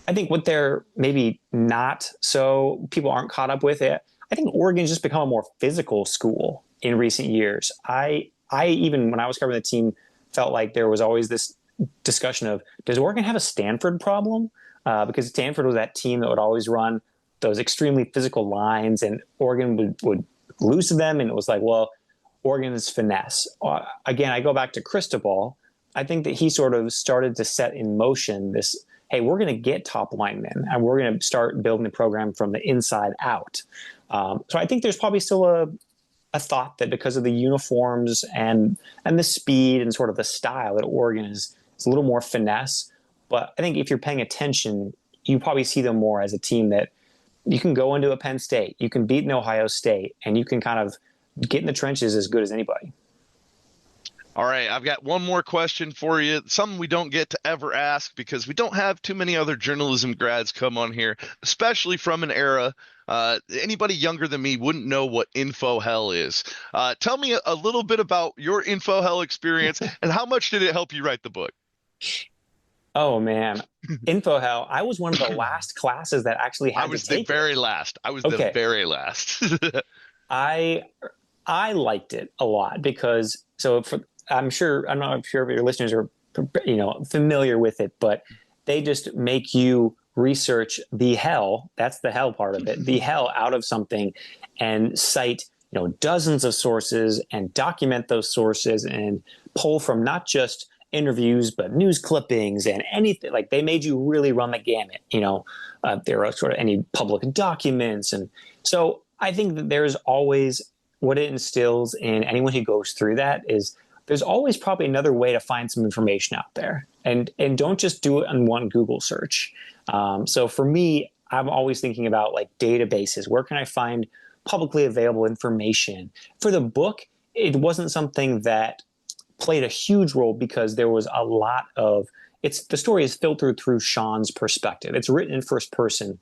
I think what they're maybe not so people aren't caught up with it. I think Oregon's just become a more physical school in recent years. I even when I was covering the team felt like there was always this discussion of, does Oregon have a Stanford problem? Because Stanford was that team that would always run those extremely physical lines, and Oregon would lose to them. And it was like, well, Oregon is finesse. Again, I go back to Cristobal. I think that he sort of started to set in motion this, hey, we're going to get top linemen and we're going to start building the program from the inside out. So I think there's probably still a a thought that because of the uniforms and the speed and sort of the style, that Oregon is a little more finesse. But I think if you're paying attention, you probably see them more as a team that you can go into a Penn State, you can beat an Ohio State, and you can kind of get in the trenches as good as anybody. All right, I've got one more question for you. Something we don't get to ever ask because we don't have too many other journalism grads come on here, especially from an era. Anybody younger than me wouldn't know what info hell is. Tell me a little bit about your info hell experience and how much did it help you write the book? Oh man, info hell! I was one of the last classes that actually had to take it. I was the very last. I liked it a lot because I'm not sure if your listeners are familiar with it, but they just make you research the hell. That's the hell part of it. The hell out of something, and cite dozens of sources and document those sources and pull from not just interviews but news clippings and anything. Like, they made you really run the gamut. There are sort of any public documents, and so I think that there's always, what it instills in anyone who goes through that is there's always probably another way to find some information out there, and don't just do it on one Google search. So for me, I'm always thinking about like databases. Where can I find publicly available information? For the book, it wasn't something that played a huge role because there was a lot of the story is filtered through Sean's perspective. It's written in first person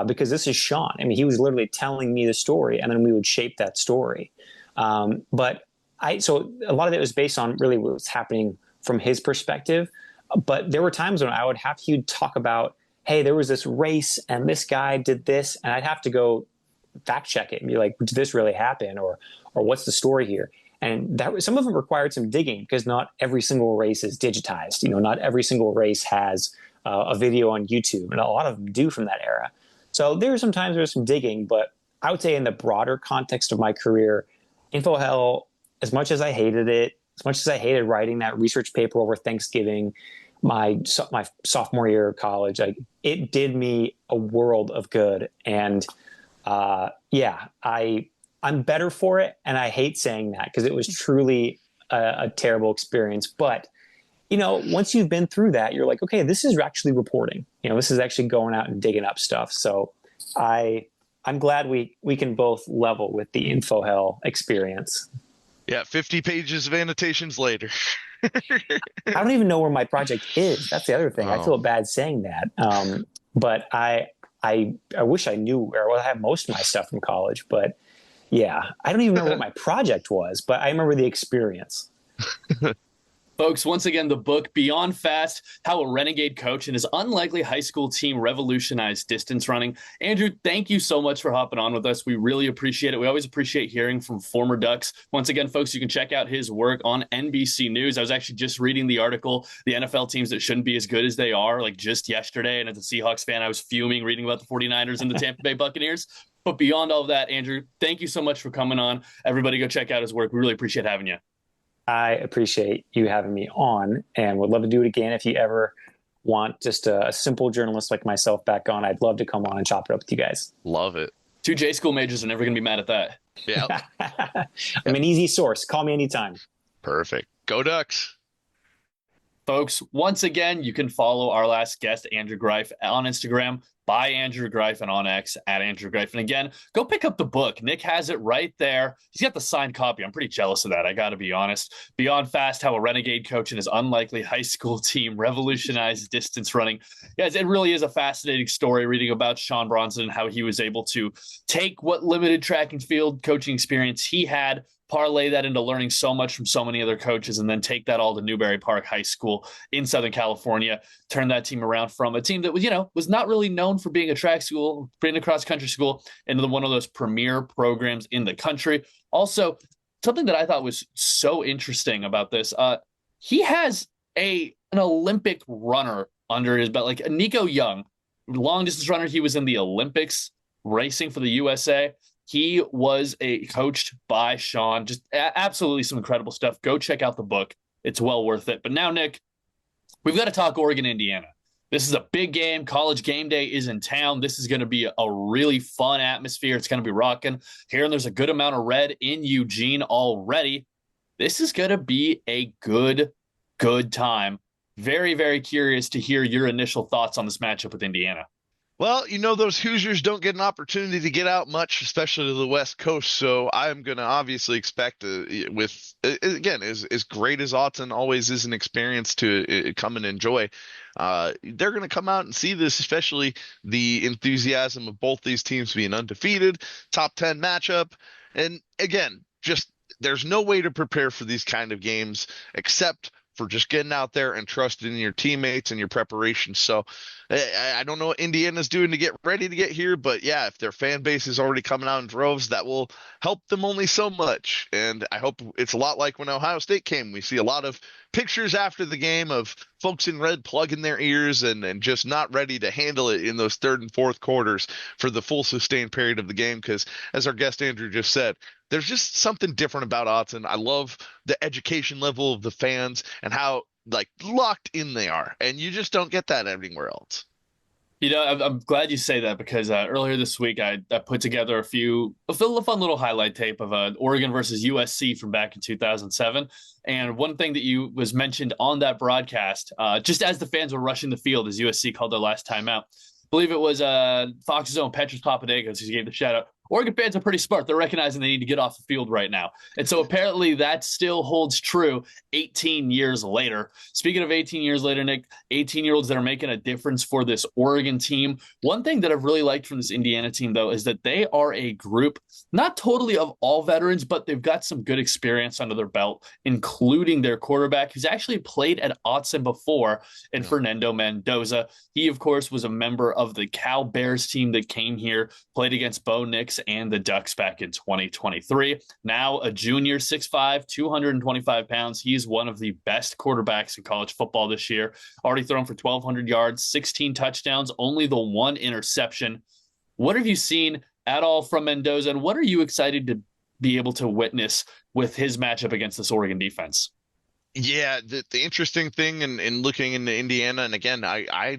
because this is Sean. I mean, he was literally telling me the story, and then we would shape that story. So a lot of it was based on really what's happening from his perspective. But there were times when he'd talk about, hey, there was this race and this guy did this, and I'd have to go fact check it and be like, did this really happen, or what's the story here? And some of them required some digging because not every single race is digitized. Not every single race has a video on YouTube, and a lot of them do from that era. So there were some times there was some digging, but I would say in the broader context of my career, info hell, as much as I hated it, as much as I hated writing that research paper over Thanksgiving, my sophomore year of college, it did me a world of good. And I'm better for it. And I hate saying that because it was truly a terrible experience. But, once you've been through that, you're like, okay, this is actually reporting. This is actually going out and digging up stuff. So I'm glad we can both level with the info hell experience. Yeah, 50 pages of annotations later. I don't even know where my project is. That's the other thing. I feel bad saying that. But I wish I knew where I have most of my stuff from college. But yeah, I don't even remember what my project was, but I remember the experience. Folks, once again, the book Beyond Fast, How a Renegade Coach and His Unlikely High School Team Revolutionized Distance Running. Andrew, thank you so much for hopping on with us. We really appreciate it. We always appreciate hearing from former Ducks. Once again, folks, you can check out his work on NBC News. I was actually just reading the article, the NFL teams that shouldn't be as good as they are, like just yesterday. And as a Seahawks fan, I was fuming reading about the 49ers and the Tampa Bay Buccaneers. But beyond all of that, Andrew, thank you so much for coming on. Everybody go check out his work. We really appreciate having you. I appreciate you having me on and would love to do it again. If you ever want just a simple journalist like myself back on, I'd love to come on and chop it up with you guys. Love it. 2 J school majors are never going to be mad at that. Yeah. I'm an easy source. Call me anytime. Perfect. Go Ducks. Folks, once again, you can follow our last guest, Andrew Greif, on Instagram by Andrew Greif and on X at Andrew Greif. And again, go pick up the book. Nick has it right there. He's got the signed copy. I'm pretty jealous of that. I got to be honest. Beyond Fast, How a Renegade Coach and His Unlikely High School Team Revolutionized Distance Running. Guys, it really is a fascinating story reading about Sean Bronson and how he was able to take what limited track and field coaching experience he had, parlay that into learning so much from so many other coaches, and then take that all to Newberry Park High School in Southern California, turn that team around from a team that was, was not really known for being a track school, being a cross-country school, into one of those premier programs in the country. Also, something that I thought was so interesting about this, he has an Olympic runner under his belt, like Nico Young, long-distance runner. He was in the Olympics racing for the USA. He was coached by Sean. Just absolutely some incredible stuff. Go check out the book. It's well worth it. But now, Nick, we've got to talk Oregon, Indiana. This is a big game. College Game Day is in town. This is going to be a really fun atmosphere. It's going to be rocking here, and there's a good amount of red in Eugene already. This is going to be a good time. Very, very curious to hear your initial thoughts on this matchup with Indiana. Well, those Hoosiers don't get an opportunity to get out much, especially to the West Coast. So I'm going to obviously expect, again, as great as Autzen always is an experience to come and enjoy. They're going to come out and see this, especially the enthusiasm of both these teams being undefeated, top 10 matchup. And again, just there's no way to prepare for these kind of games except for just getting out there and trusting in your teammates and your preparation. So I don't know what Indiana's doing to get ready to get here, but yeah, if their fan base is already coming out in droves, that will help them only so much. And I hope it's a lot like when Ohio State came. We see a lot of pictures after the game of folks in red plugging their ears and just not ready to handle it in those third and fourth quarters for the full sustained period of the game. Because as our guest Andrew just said, there's just something different about Autzen. I love the education level of the fans and how locked in they are, and you just don't get that anywhere else. I'm glad you say that because earlier this week I put together a fun little highlight tape of Oregon versus USC from back in 2007. And one thing that was mentioned on that broadcast, just as the fans were rushing the field as USC called their last timeout, I believe it was Fox's own Petros Papadakis who gave the shout out. Oregon fans are pretty smart. They're recognizing they need to get off the field right now. And so apparently that still holds true 18 years later. Speaking of 18 years later, Nick, 18-year-olds that are making a difference for this Oregon team. One thing that I've really liked from this Indiana team, though, is that they are a group, not totally of all veterans, but they've got some good experience under their belt, including their quarterback, who's actually played at Autzen before in Fernando Mendoza. He, of course, was a member of the Cal Bears team that came here, played against Bo Nix and the Ducks back in 2023. Now a junior, 6'5", 225 pounds. He's one of the best quarterbacks in college football this year. Already thrown for 1,200 yards, 16 touchdowns, only the one interception. What have you seen at all from Mendoza, and what are you excited to be able to witness with his matchup against this Oregon defense? Yeah, the interesting thing in looking into Indiana, and again, I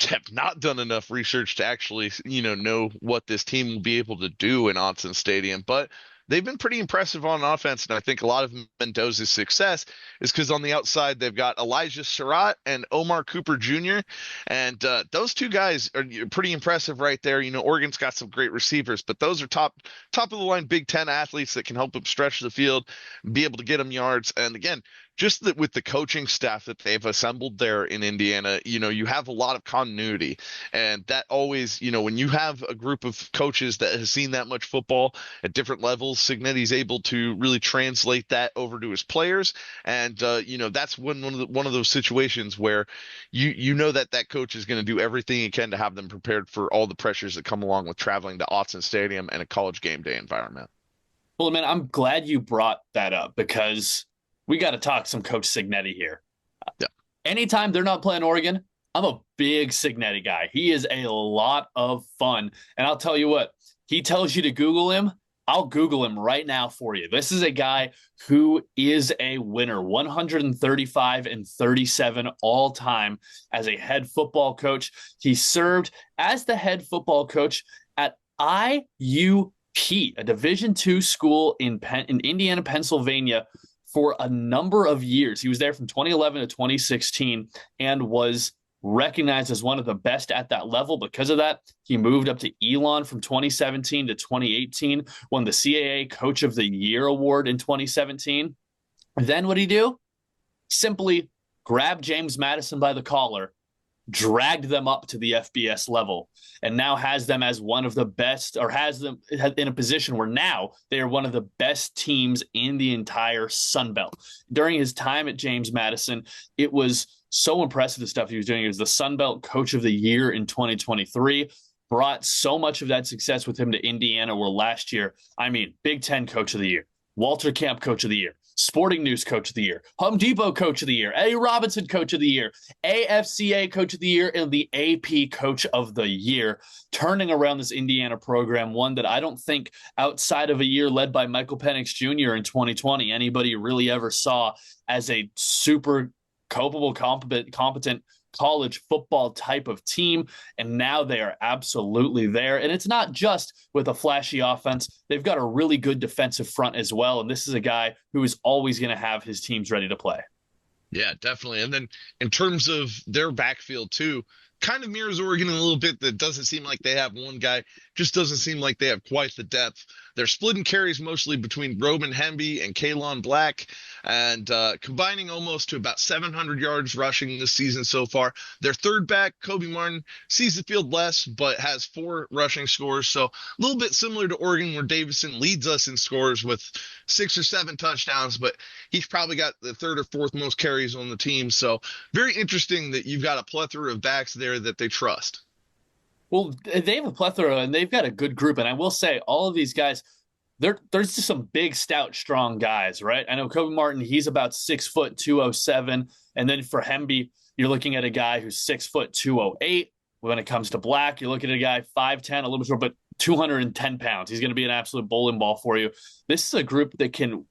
have not done enough research to actually, know what this team will be able to do in Autzen Stadium, but they've been pretty impressive on offense, and I think a lot of Mendoza's success is because on the outside they've got Elijah Surratt and Omar Cooper Jr., and those two guys are pretty impressive right there. Oregon's got some great receivers, but those are top of the line Big Ten athletes that can help them stretch the field, be able to get them yards, and again, just that with the coaching staff that they've assembled there in Indiana, you have a lot of continuity, and that always, when you have a group of coaches that has seen that much football at different levels, Cignetti's able to really translate that over to his players, and that's one of those situations where you know that coach is going to do everything he can to have them prepared for all the pressures that come along with traveling to Autzen Stadium and a college game day environment. Well, man, I'm glad you brought that up because we got to talk some Coach Cignetti here. Yeah. Anytime they're not playing Oregon, I'm a big Cignetti guy. He is a lot of fun. And I'll tell you what, he tells you to Google him. I'll Google him right now for you. This is a guy who is a winner, 135-37 all time as a head football coach. He served as the head football coach at IUP, a Division II school in Indiana, Pennsylvania, for a number of years. He was there from 2011 to 2016 and was recognized as one of the best at that level. Because of that, he moved up to Elon from 2017 to 2018, won the CAA Coach of the Year award in 2017. Then what did he do? Simply grabbed James Madison by the collar, dragged them up to the FBS level, and now has them as one of the best, or has them in a position where now they are one of the best teams in the entire Sun Belt. During his time at James Madison, it was so impressive the stuff he was doing. He was the Sun Belt Coach of the Year in 2023, brought so much of that success with him to Indiana, where last year, Big Ten Coach of the Year, Walter Camp Coach of the Year, Sporting News Coach of the Year, Home Depot Coach of the Year, Eddie Robinson Coach of the Year, AFCA Coach of the Year, and the AP Coach of the Year, turning around this Indiana program, one that I don't think outside of a year led by Michael Penix Jr. in 2020, anybody really ever saw as a super capable, competent college football type of team, and now they are absolutely there. And it's not just with a flashy offense. They've got a really good defensive front as well, and this is a guy who is always going to have his teams ready to play. Yeah, definitely. And then in terms of their backfield too, kind of mirrors Oregon a little bit. That doesn't seem like they have one guy, just doesn't seem like they have quite the depth. They're splitting carries mostly between Roman Hemby and Kalon Black, and combining almost to about 700 yards rushing this season so far. Their third back, Kobe Martin, sees the field less, but has 4 rushing scores. So a little bit similar to Oregon, where Davison leads us in scores with 6 or 7 touchdowns, but he's probably got the 3rd or 4th most carries on the team. So very interesting that you've got a plethora of backs there that they trust. Well, they have a plethora, and they've got a good group. And I will say, all of these guys, there's just some big, stout, strong guys, right? I know Kobe Martin, he's about 6 foot 207. And then for Hemby, you're looking at a guy who's 6 foot 208. When it comes to Black, you're looking at a guy 5'10", a little bit short, but 210 pounds. He's going to be an absolute bowling ball for you. This is a group that can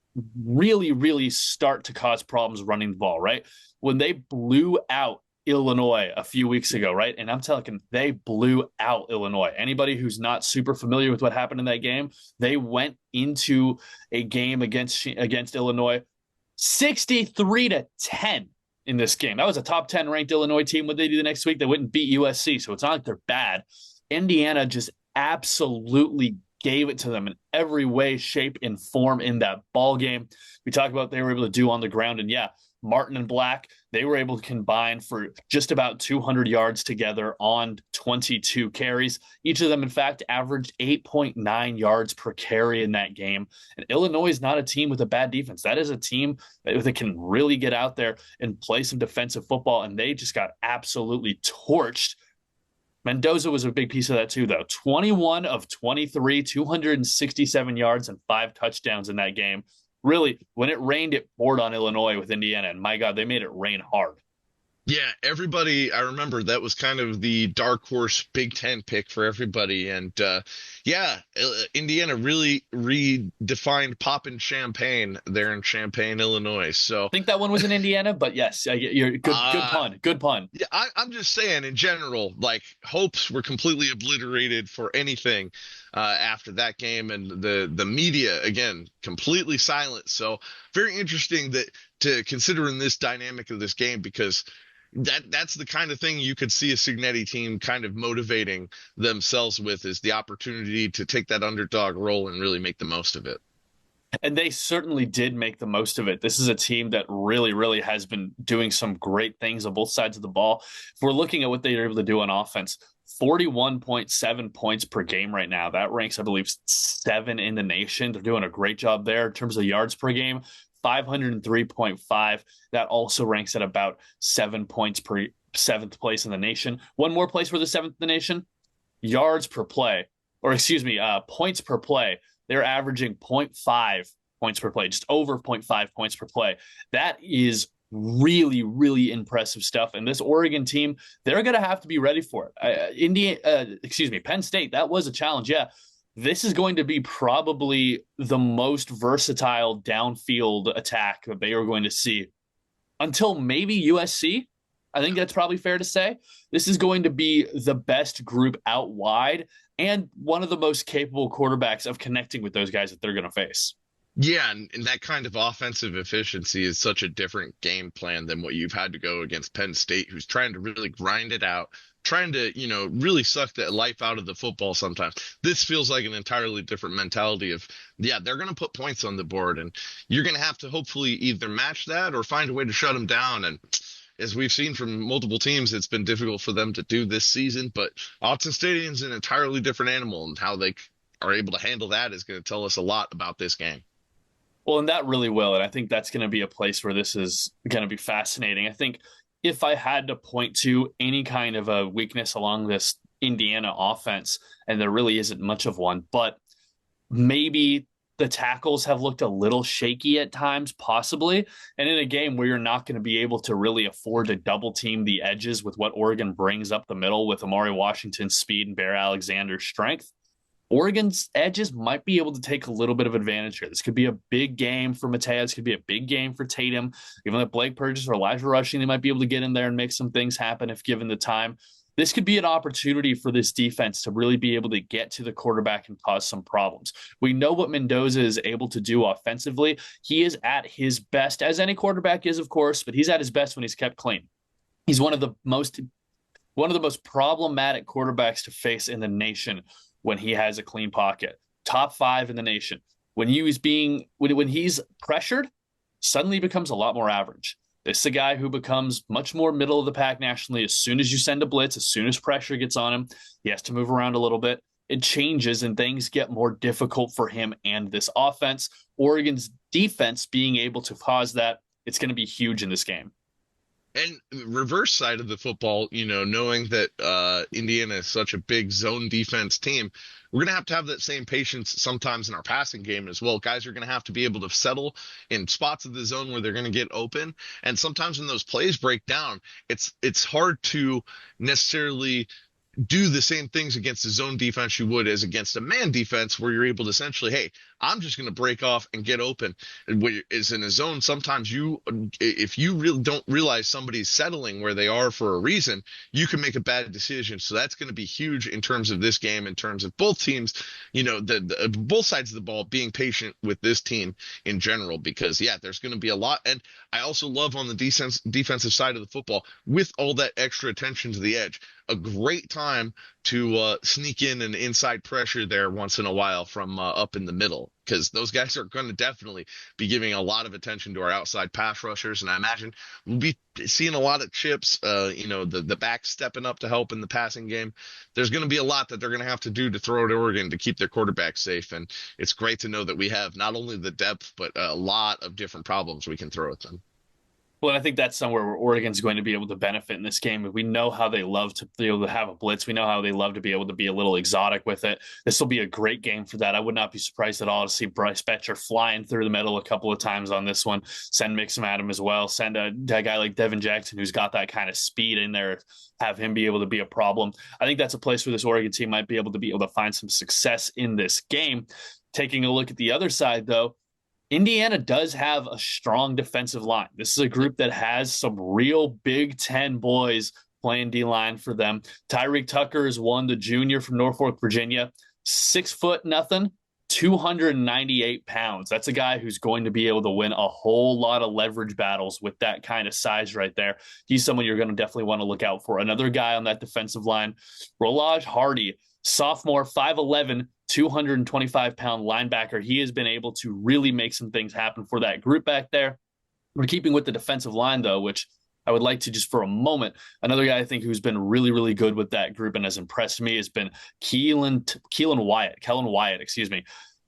really, really start to cause problems running the ball, right? When they blew out Illinois a few weeks ago, right? And I'm telling, they blew out Illinois. Anybody who's not super familiar with what happened in that game, they went into a game against Illinois 63-10 in this game. That was a top 10 ranked Illinois team. What they do the next week, they wouldn't beat USC. So it's not like they're bad. Indiana just absolutely gave it to them in every way, shape, and form in that ball game. We talked about what they were able to do on the ground, and yeah, Martin and Black, they were able to combine for just about 200 yards together on 22 carries. Each of them, in fact, averaged 8.9 yards per carry in that game. And Illinois is not a team with a bad defense. That is a team that can really get out there and play some defensive football, and they just got absolutely torched. Mendoza was a big piece of that too, though. 21 of 23, 267 yards and 5 touchdowns in that game. Really, when it rained, it poured on Illinois with Indiana, and my God, they made it rain hard. Yeah, everybody, I remember that was kind of the dark horse Big Ten pick for everybody. And Indiana really redefined poppin' champagne there in Champaign, Illinois. So I think that one was in Indiana, but yes, you're good pun. Good pun. Yeah, I'm just saying in general, like, hopes were completely obliterated for anything after that game, and the media, again, completely silent. So very interesting that to consider in this dynamic of this game, because that's the kind of thing you could see a Cignetti team kind of motivating themselves with, is the opportunity to take that underdog role and really make the most of it. And they certainly did make the most of it. This is a team that really, really has been doing some great things on both sides of the ball. If we're looking at what they are able to do on offense, 41.7 points per game right now. That ranks, I believe, 7 in the nation. They're doing a great job there in terms of yards per game. 503.5. That also ranks at about 7 points per 7th place in the nation. One more place for the 7th in the nation, yards per play, or excuse me, points per play. They're averaging 0.5 points per play, just over 0.5 points per play. That is really, really impressive stuff. And this Oregon team, they're going to have to be ready for it. Penn State, that was a challenge. Yeah. This is going to be probably the most versatile downfield attack that they are going to see until maybe USC. I think that's probably fair to say. This is going to be the best group out wide and one of the most capable quarterbacks of connecting with those guys that they're going to face. Yeah, and that kind of offensive efficiency is such a different game plan than what you've had to go against Penn State, who's trying to really grind it out, trying to, really suck the life out of the football sometimes. This feels like an entirely different mentality of, they're going to put points on the board, and you're going to have to hopefully either match that or find a way to shut them down. And as we've seen from multiple teams, it's been difficult for them to do this season, but Autzen Stadium is an entirely different animal, and how they are able to handle that is going to tell us a lot about this game. Well, and that really will. And I think that's going to be a place where this is going to be fascinating. I think if I had to point to any kind of a weakness along this Indiana offense, and there really isn't much of one, but maybe the tackles have looked a little shaky at times, possibly. And in a game where you're not going to be able to really afford to double team the edges with what Oregon brings up the middle with Amari Washington's speed and Bear Alexander's strength, Oregon's edges might be able to take a little bit of advantage here. This could be a big game for Mateus. Could be a big game for Tatum. Even if Blake Burgess or Elijah Rushing, they might be able to get in there and make some things happen if given the time. This could be an opportunity for this defense to really be able to get to the quarterback and cause some problems. We know what Mendoza is able to do offensively. He is at his best, as any quarterback is, of course, but he's at his best when he's kept clean. He's one of the most problematic quarterbacks to face in the nation when he has a clean pocket. Top 5 in the nation. When he's pressured, suddenly becomes a lot more average. This is a guy who becomes much more middle of the pack nationally. As soon as you send a blitz, as soon as pressure gets on him, he has to move around a little bit. It changes and things get more difficult for him and this offense. Oregon's defense being able to cause that, it's going to be huge in this game. And reverse side of the football, knowing that Indiana is such a big zone defense team, we're going to have that same patience sometimes in our passing game as well. Guys are going to have to be able to settle in spots of the zone where they're going to get open. And sometimes when those plays break down, it's hard to necessarily do the same things against a zone defense you would as against a man defense, where you're able to essentially, hey, I'm just going to break off and get open. And when is in a zone, sometimes if you really don't realize somebody's settling where they are for a reason, you can make a bad decision. So that's going to be huge in terms of this game, in terms of both teams, both sides of the ball being patient with this team in general, because there's going to be a lot. And I also love on the defensive side of the football, with all that extra attention to the edge, a great time to sneak in an inside pressure there once in a while from up in the middle, because those guys are going to definitely be giving a lot of attention to our outside pass rushers. And I imagine we'll be seeing a lot of chips, the back stepping up to help in the passing game. There's going to be a lot that they're going to have to do to throw at Oregon to keep their quarterback safe. And it's great to know that we have not only the depth, but a lot of different problems we can throw at them. Well, and I think that's somewhere where Oregon's going to be able to benefit in this game. We know how they love to be able to have a blitz. We know how they love to be able to be a little exotic with it. This will be a great game for that. I would not be surprised at all to see Bryce Betcher flying through the middle a couple of times on this one. Send Mixon at him as well. Send a guy like Devin Jackson, who's got that kind of speed in there, have him be able to be a problem. I think that's a place where this Oregon team might be able to find some success in this game. Taking a look at the other side, though, Indiana does have a strong defensive line. This is a group that has some real Big Ten boys playing D-line for them. Tyreek Tucker is the junior from Norfolk, Virginia. 6'0", 298 pounds. That's a guy who's going to be able to win a whole lot of leverage battles with that kind of size right there. He's someone you're going to definitely want to look out for. Another guy on that defensive line, Rolaj Hardy, sophomore, 5'11", 225-pound linebacker. He has been able to really make some things happen for that group back there. We're keeping with the defensive line, though, which I would like to just for a moment. Another guy I think who's been really, really good with that group and has impressed me has been Kellen Wyatt,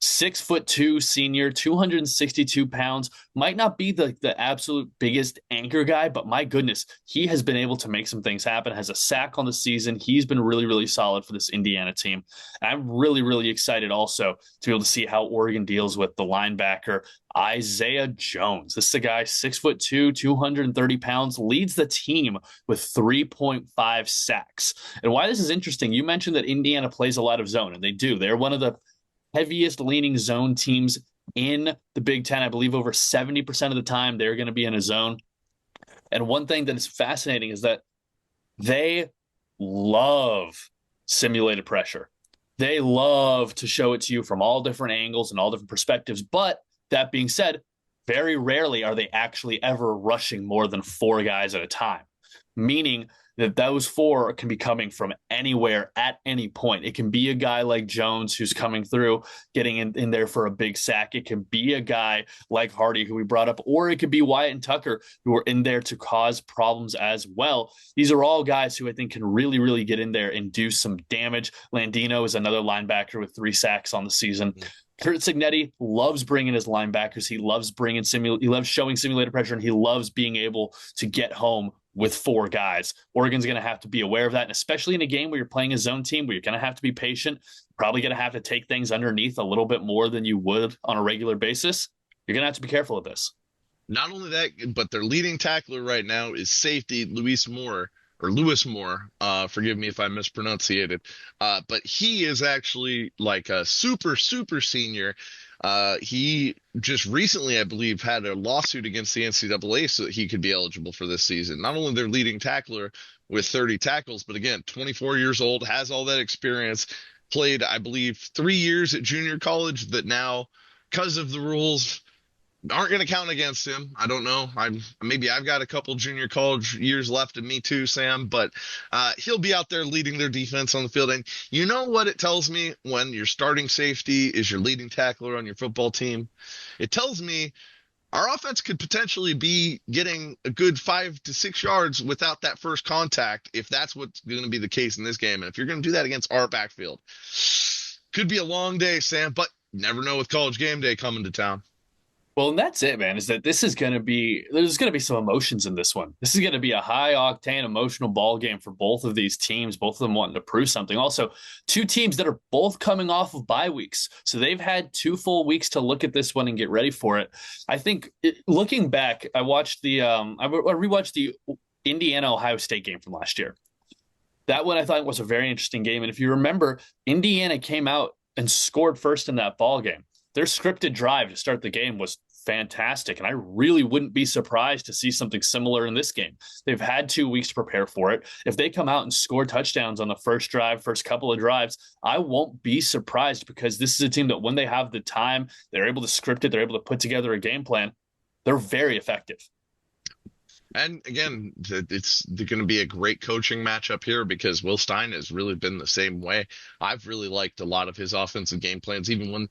6'2" senior, 262 pounds. Might not be the absolute biggest anchor guy, but my goodness, he has been able to make some things happen, has a sack on the season. He's been really, really solid for this Indiana team. And I'm really, really excited also to be able to see how Oregon deals with the linebacker, Isaiah Jones. This is a guy, 6'2", 230 pounds, leads the team with 3.5 sacks. And why this is interesting, you mentioned that Indiana plays a lot of zone, and they do. They're one of the heaviest leaning zone teams in the Big Ten. I believe over 70% of the time they're going to be in a zone. And one thing that is fascinating is that they love simulated pressure. They love to show it to you from all different angles and all different perspectives. But that being said, very rarely are they actually ever rushing more than 4 guys at a time, meaning that those 4 can be coming from anywhere at any point. It can be a guy like Jones who's coming through, getting in there for a big sack. It can be a guy like Hardy, who we brought up, or it could be Wyatt and Tucker, who are in there to cause problems as well. These are all guys who I think can really, really get in there and do some damage. Landino is another linebacker with 3 sacks on the season. Kurt Cignetti loves bringing his linebackers. He loves he loves showing simulated pressure, and he loves being able to get home with 4 guys. Oregon's going to have to be aware of that, and especially in a game where you're playing a zone team where you're going to have to be patient, probably going to have to take things underneath a little bit more than you would on a regular basis. You're going to have to be careful of this. Not only that, but their leading tackler right now is safety Luis Moore or Lewis Moore. Forgive me if I mispronunciated. But he is actually like a super senior. He just recently, I believe, had a lawsuit against the NCAA so that he could be eligible for this season. Not only their leading tackler with 30 tackles, but again, 24 years old, has all that experience, played, I believe, 3 years at junior college that now, because of the rules, aren't going to count against him. I don't know. Maybe I've got a couple junior college years left in me too, Sam, but he'll be out there leading their defense on the field. And you know what it tells me when your starting safety is your leading tackler on your football team? It tells me our offense could potentially be getting a good 5 to 6 yards without that first contact, if that's what's going to be the case in this game. And if you're going to do that against our backfield, could be a long day, Sam, but never know with College Game Day coming to town. Well, and that's it, man, is that there's going to be some emotions in this one. This is going to be a high octane emotional ball game for both of these teams, both of them wanting to prove something. Also, two teams that are both coming off of bye weeks. So they've had 2 full weeks to look at this one and get ready for it. I think looking back, I watched I rewatched the Indiana Ohio State game from last year. That one I thought was a very interesting game. And if you remember, Indiana came out and scored first in that ball game. Their scripted drive to start the game was fantastic, and I really wouldn't be surprised to see something similar in this game. They've had 2 weeks to prepare for it. If they come out and score touchdowns on the first couple of drives, I won't be surprised, because this is a team that when they have the time, they're able to script it, they're able to put together a game plan. They're very effective. And again, it's going to be a great coaching matchup here, because Will Stein has really been the same way. I've really liked a lot of his offensive game plans, even when,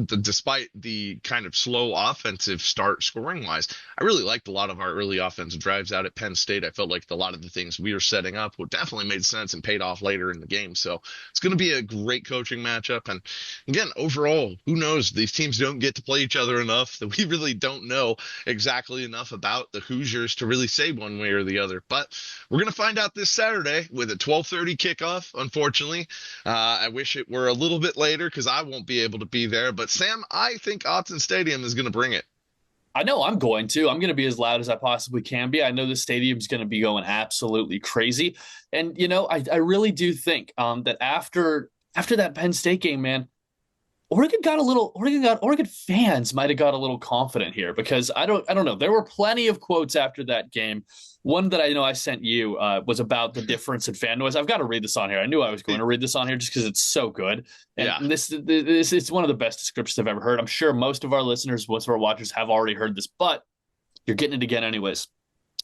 despite the kind of slow offensive start scoring wise, I really liked a lot of our early offensive drives out at Penn State. I felt like a lot of the things we were setting up would definitely made sense and paid off later in the game. So it's going to be a great coaching matchup. And again, overall, who knows? These teams don't get to play each other enough that we really don't know exactly enough about the Hoosiers to really say one way or the other. But we're going to find out this Saturday with a 12:30 kickoff, unfortunately. I wish it were a little bit later, because I won't be able to be there. But, Sam, I think Autzen Stadium is going to bring it. I know I'm going to. I'm going to be as loud as I possibly can be. I know the stadium's going to be going absolutely crazy. And, I really do think that after that Penn State game, man, Oregon fans might have got a little confident here, because I don't know. There were plenty of quotes after that game. One that I know I sent you was about the difference in fan noise. I've got to read this on here. I knew I was going to read this on here just because it's so good. And this it's one of the best descriptions I've ever heard. I'm sure most of our listeners, most of our watchers have already heard this, but you're getting it again anyways.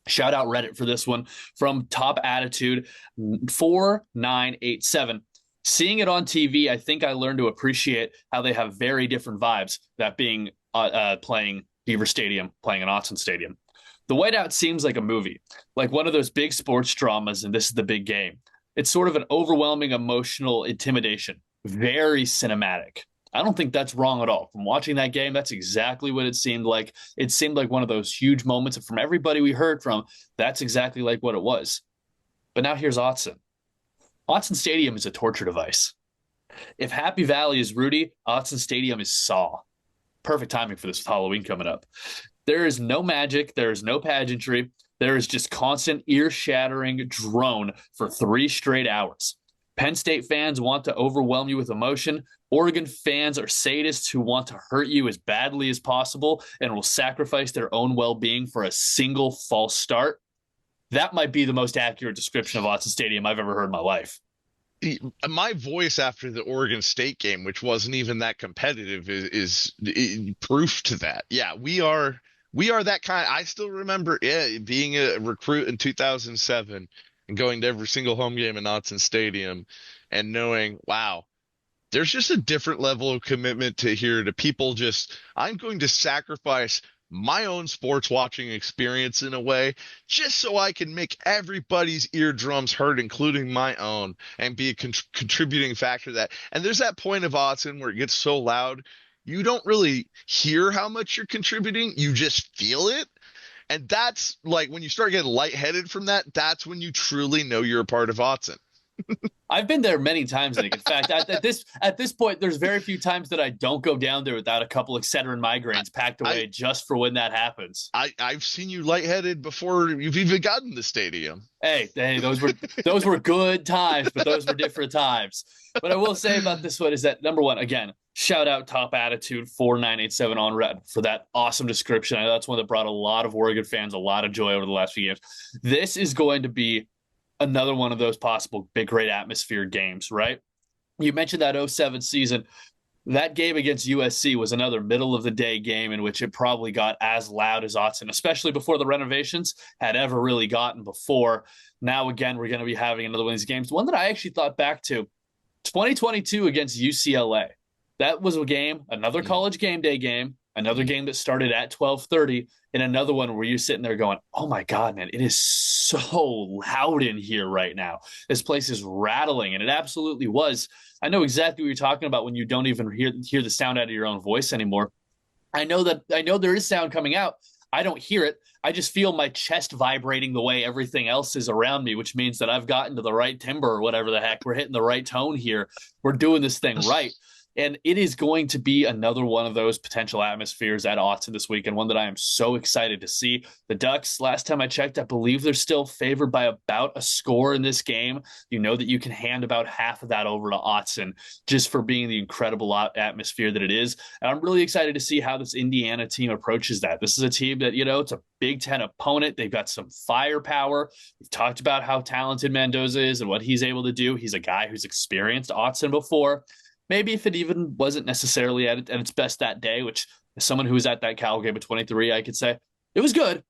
Shout out Reddit for this one from Top Attitude 4987. Seeing it on TV, I think I learned to appreciate how they have very different vibes, that being playing Beaver Stadium, playing in Autzen Stadium. The whiteout seems like a movie, like one of those big sports dramas, and this is the big game. It's sort of an overwhelming emotional intimidation, very cinematic. I don't think that's wrong at all. From watching that game, that's exactly what it seemed like. It seemed like one of those huge moments, and from everybody we heard from, that's exactly like what it was. But now here's Autzen. Autzen Stadium is a torture device. If Happy Valley is Rudy, Autzen Stadium is Saw. Perfect timing for this with Halloween coming up. There is no magic. There is no pageantry. There is just constant ear-shattering drone for 3 straight hours. Penn State fans want to overwhelm you with emotion. Oregon fans are sadists who want to hurt you as badly as possible and will sacrifice their own well-being for a single false start. That might be the most accurate description of Autzen Stadium I've ever heard in my life. My voice after the Oregon State game, which wasn't even that competitive, is proof to that. Yeah, we are that kind. I still remember being a recruit in 2007 and going to every single home game in Autzen Stadium and knowing, wow, there's just a different level of commitment to people I'm going to sacrifice my own sports watching experience in a way, just so I can make everybody's eardrums hurt, including my own, and be a contributing factor to that. And there's that point of Autzen where it gets so loud, you don't really hear how much you're contributing. You just feel it. And that's like when you start getting lightheaded from that, that's when you truly know you're a part of Autzen. I've been there many times, Nick. In fact, at this point, there's very few times that I don't go down there without a couple Excedrin migraines packed away just for when that happens. I've seen you lightheaded before you've even gotten the stadium. Hey, those were good times, but those were different times. What I will say about this one is that, number one, again, shout out Top Attitude 4987 on Red for that awesome description. I know that's one that brought a lot of Oregon fans a lot of joy over the last few years. This is going to be another one of those possible big, great atmosphere games, right? You mentioned that 07 season. That game against USC was another middle of the day game in which it probably got as loud as Autzen, especially before the renovations, had ever really gotten before. Now, again, we're going to be having another one of these games. One that I actually thought back to, 2022 against UCLA. That was a game, another College GameDay game, another game that started at 12:30, and another one where you're sitting there going, oh my God, man, it is so loud in here right now. This place is rattling, and it absolutely was. I know exactly what you're talking about when you don't even hear the sound out of your own voice anymore. I know there is sound coming out. I don't hear it. I just feel my chest vibrating the way everything else is around me, which means that I've gotten to the right timbre or whatever the heck. We're hitting the right tone here. We're doing this thing right. And it is going to be another one of those potential atmospheres at Autzen this week, and one that I am so excited to see. The Ducks, last time I checked, I believe they're still favored by about a score in this game. You know that you can hand about half of that over to Autzen just for being the incredible atmosphere that it is. And I'm really excited to see how this Indiana team approaches that. This is a team that, it's a Big Ten opponent. They've got some firepower. We've talked about how talented Mendoza is and what he's able to do. He's a guy who's experienced Autzen before. Maybe if it even wasn't necessarily at its best that day, which as someone who was at that Cal game of 23, I could say it was good.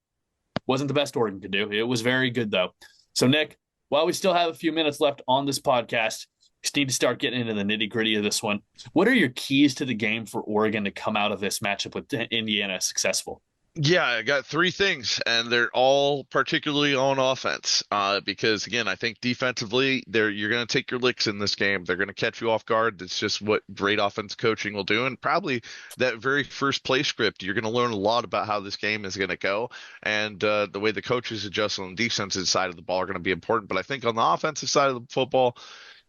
Wasn't the best Oregon could do. It was very good, though. So, Nick, while we still have a few minutes left on this podcast, we just need to start getting into the nitty-gritty of this one. What are your keys to the game for Oregon to come out of this matchup with Indiana successful? Yeah, I got three things, and they're all particularly on offense. Because again, I think defensively, you're going to take your licks in this game. They're going to catch you off guard. That's just what great offense coaching will do. And probably that very first play script, you're going to learn a lot about how this game is going to go, and the way the coaches adjust on the defensive side of the ball are going to be important. But I think on the offensive side of the football,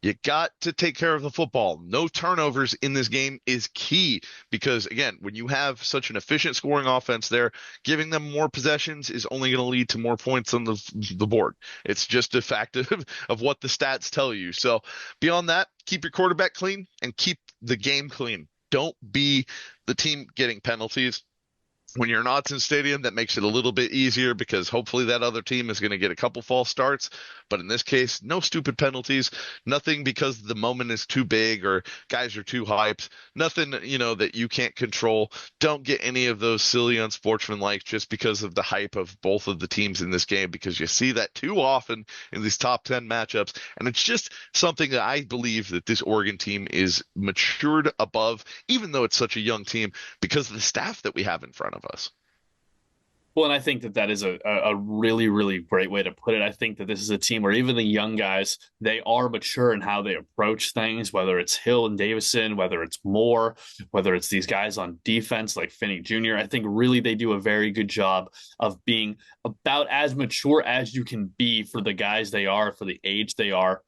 you got to take care of the football. No turnovers in this game is key because, again, when you have such an efficient scoring offense there, giving them more possessions is only going to lead to more points on the board. It's just a fact of what the stats tell you. So beyond that, keep your quarterback clean and keep the game clean. Don't be the team getting penalties. When you're in Autzen Stadium, that makes it a little bit easier because hopefully that other team is going to get a couple false starts. But in this case, no stupid penalties, nothing because the moment is too big or guys are too hyped, nothing, that you can't control. Don't get any of those silly unsportsmanlike just because of the hype of both of the teams in this game, because you see that too often in these top 10 matchups. And it's just something that I believe that this Oregon team is matured above, even though it's such a young team, because of the staff that we have in front of us. Well, and I think that is a really, really great way to put it. I think that this is a team where even the young guys, they are mature in how they approach things, whether it's Hill and Davison, whether it's Moore, whether it's these guys on defense like Finney Jr. I think really they do a very good job of being about as mature as you can be for the guys they are, for the age they are.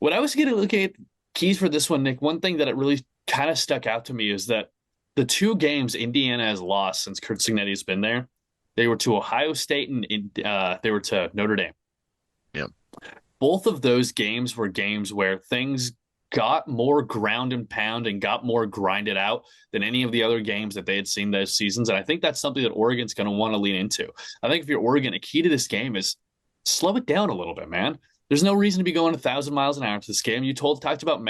When I was going to look at keys for this one, Nick, one thing that it really kind of stuck out to me is that the two games Indiana has lost since Curt Cignetti has been there, they were to Ohio State and they were to Notre Dame. Yeah. Both of those games were games where things got more ground and pound and got more grinded out than any of the other games that they had seen those seasons. And I think that's something that Oregon's going to want to lean into. I think if you're Oregon, a key to this game is slow it down a little bit, man. There's no reason to be going 1,000 miles an hour to this game. You talked about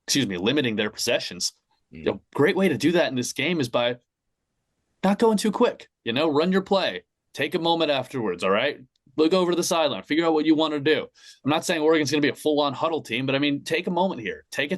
limiting their possessions. A great way to do that in this game is by not going too quick. Run your play. Take a moment afterwards, all right? Look over to the sideline. Figure out what you want to do. I'm not saying Oregon's going to be a full-on huddle team, but, take a moment here. Take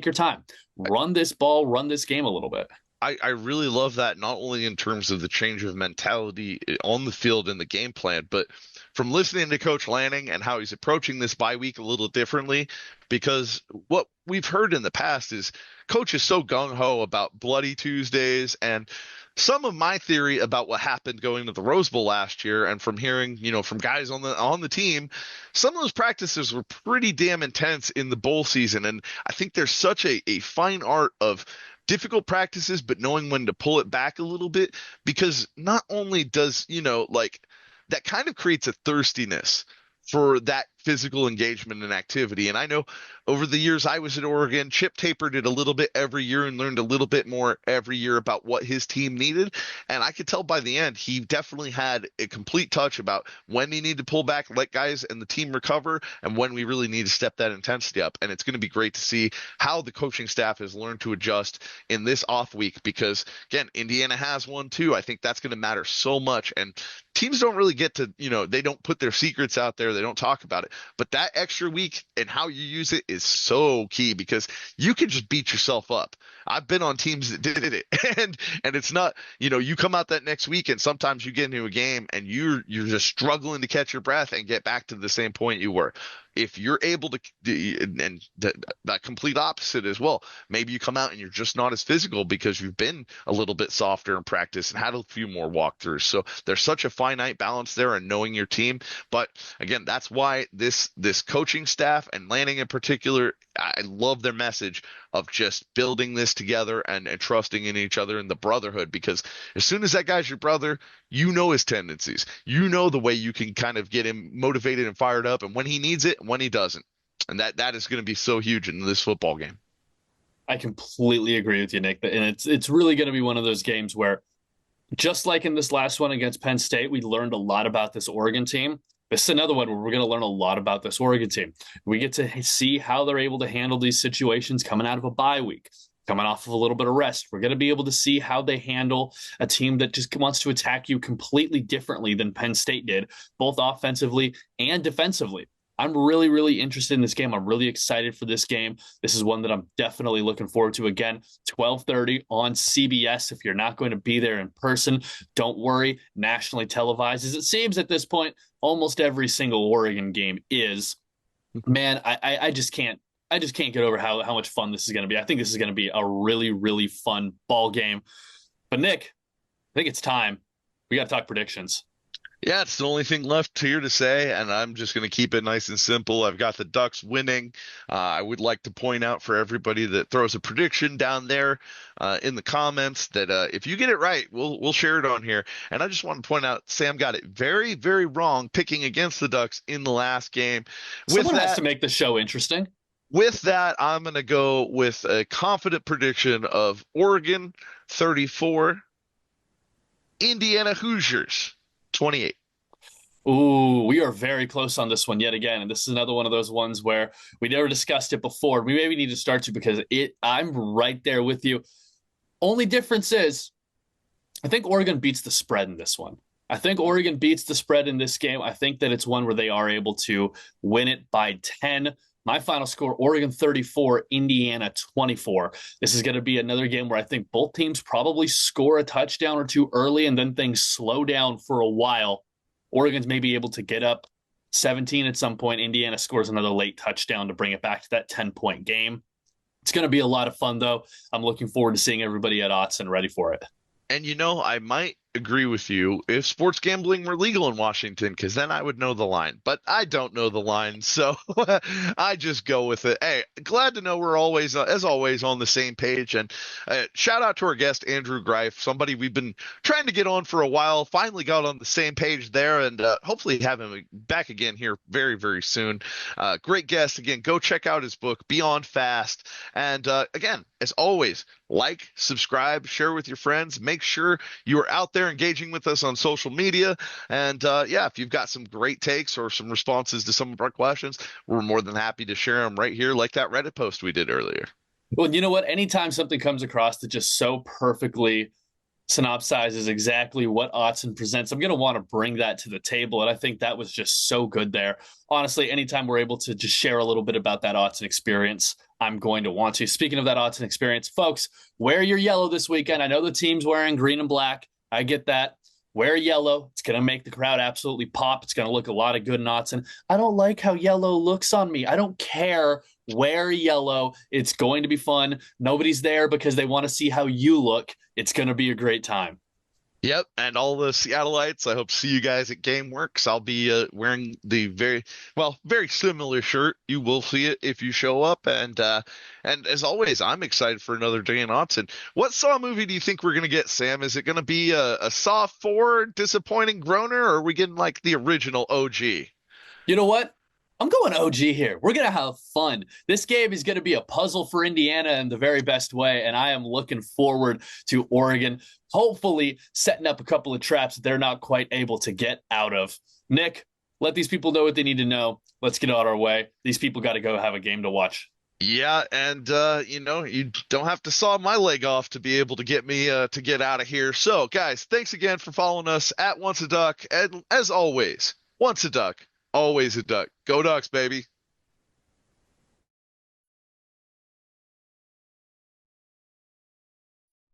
your time. Run this ball, run this game a little bit. I really love that, not only in terms of the change of mentality on the field and the game plan, but from listening to Coach Lanning and how he's approaching this bye week a little differently, because what we've heard in the past is Coach is so gung-ho about Bloody Tuesdays and some of my theory about what happened going to the Rose Bowl last year, and from hearing, from guys on the team, some of those practices were pretty damn intense in the bowl season. And I think there's such a fine art of difficult practices, but knowing when to pull it back a little bit, because not only does, like that kind of creates a thirstiness for that physical engagement and activity. And I know over the years I was at Oregon, Chip tapered it a little bit every year and learned a little bit more every year about what his team needed. And I could tell by the end, he definitely had a complete touch about when he needed to pull back, let guys and the team recover, and when we really need to step that intensity up. And it's going to be great to see how the coaching staff has learned to adjust in this off week, because again, Indiana has one too. I think that's going to matter so much. And teams don't really get to, they don't put their secrets out there. They don't talk about it. But that extra week and how you use it is so key, because you can just beat yourself up. I've been on teams that did it, and it's not, you come out that next week and sometimes you get into a game and you're just struggling to catch your breath and get back to the same point you were. If you're able to, and that complete opposite as well, maybe you come out and you're just not as physical because you've been a little bit softer in practice and had a few more walkthroughs. So there's such a finite balance there and knowing your team. But again, that's why this coaching staff and Lanning in particular, I love their message of just building this together and trusting in each other and the brotherhood, because as soon as that guy's your brother, his tendencies, the way you can kind of get him motivated and fired up, and when he needs it, when he doesn't. And that is going to be so huge in this football game. I completely agree with you, Nick. And it's really going to be one of those games where, just like in this last one against Penn State, we learned a lot about this Oregon team. This is another one where we're going to learn a lot about this Oregon team. We get to see how they're able to handle these situations coming out of a bye week, coming off of a little bit of rest. We're going to be able to see how they handle a team that just wants to attack you completely differently than Penn State did, both offensively and defensively. I'm really, really interested in this game. I'm really excited for this game. This is one that I'm definitely looking forward to. Again, 12:30 on CBS. If you're not going to be there in person, don't worry. Nationally televised, as it seems at this point, almost every single Oregon game is. Man, I just can't get over how much fun this is going to be. I think this is going to be a really, really fun ball game. But Nick, I think it's time. We got to talk predictions. Yeah, it's the only thing left here to say, and I'm just going to keep it nice and simple. I've got the Ducks winning. I would like to point out for everybody that throws a prediction down there in the comments that if you get it right, we'll share it on here. And I just want to point out, Sam got it very, very wrong picking against the Ducks in the last game. Someone has to make the show interesting. With that, I'm going to go with a confident prediction of Oregon 34, Indiana Hoosiers 28. Ooh, we are very close on this one yet again. And this is another one of those ones where we never discussed it before. We maybe need to start to, because I'm right there with you. Only difference is I think Oregon beats the spread in this one. I think Oregon beats the spread in this game. I think that it's one where they are able to win it by 10. My final score, Oregon 34, Indiana 24. This is going to be another game where I think both teams probably score a touchdown or two early, and then things slow down for a while. Oregon's maybe able to get up 17 at some point. Indiana scores another late touchdown to bring it back to that 10-point game. It's going to be a lot of fun, though. I'm looking forward to seeing everybody at Autzen ready for it. And I might agree with you if sports gambling were legal in Washington, because then I would know the line. But I don't know the line, so I just go with it. Hey, glad to know we're always, as always, on the same page. And shout out to our guest, Andrew Greif, somebody we've been trying to get on for a while. Finally got on the same page there, and hopefully have him back again here very, very soon. Great guest. Again, go check out his book, Beyond Fast. And again, as always, like, subscribe, share with your friends. Make sure you are out there engaging with us on social media. And if you've got some great takes or some responses to some of our questions, we're more than happy to share them right here, like that Reddit post we did earlier. Well, you know what? Anytime something comes across that just so perfectly synopsizes exactly what Autzen presents, I'm going to want to bring that to the table. And I think that was just so good there. Honestly, anytime we're able to just share a little bit about that Autzen experience, I'm going to want to. Speaking of that Autzen experience, folks, wear your yellow this weekend. I know the team's wearing green and black. I get that. Wear yellow. It's going to make the crowd absolutely pop. It's going to look a lot of good in Autzen. I don't like how yellow looks on me. I don't care. Wear yellow. It's going to be fun. Nobody's there because they want to see how you look. It's going to be a great time. Yep, and all the Seattleites, I hope to see you guys at GameWorks. I'll be wearing the very similar shirt. You will see it if you show up, and as always, I'm excited for another day in Autzen. What Saw movie do you think we're gonna get, Sam? Is it gonna be a Saw 4 disappointing groaner, or are we getting like the original OG? You know what? I'm going OG here. We're going to have fun. This game is going to be a puzzle for Indiana in the very best way, and I am looking forward to Oregon hopefully setting up a couple of traps that they're not quite able to get out of. Nick, let these people know what they need to know. Let's get out our way. These people got to go have a game to watch. Yeah, and you don't have to saw my leg off to be able to get me to get out of here. So, guys, thanks again for following us at Once a Duck, and as always, once a duck, always a duck. Go Ducks, baby.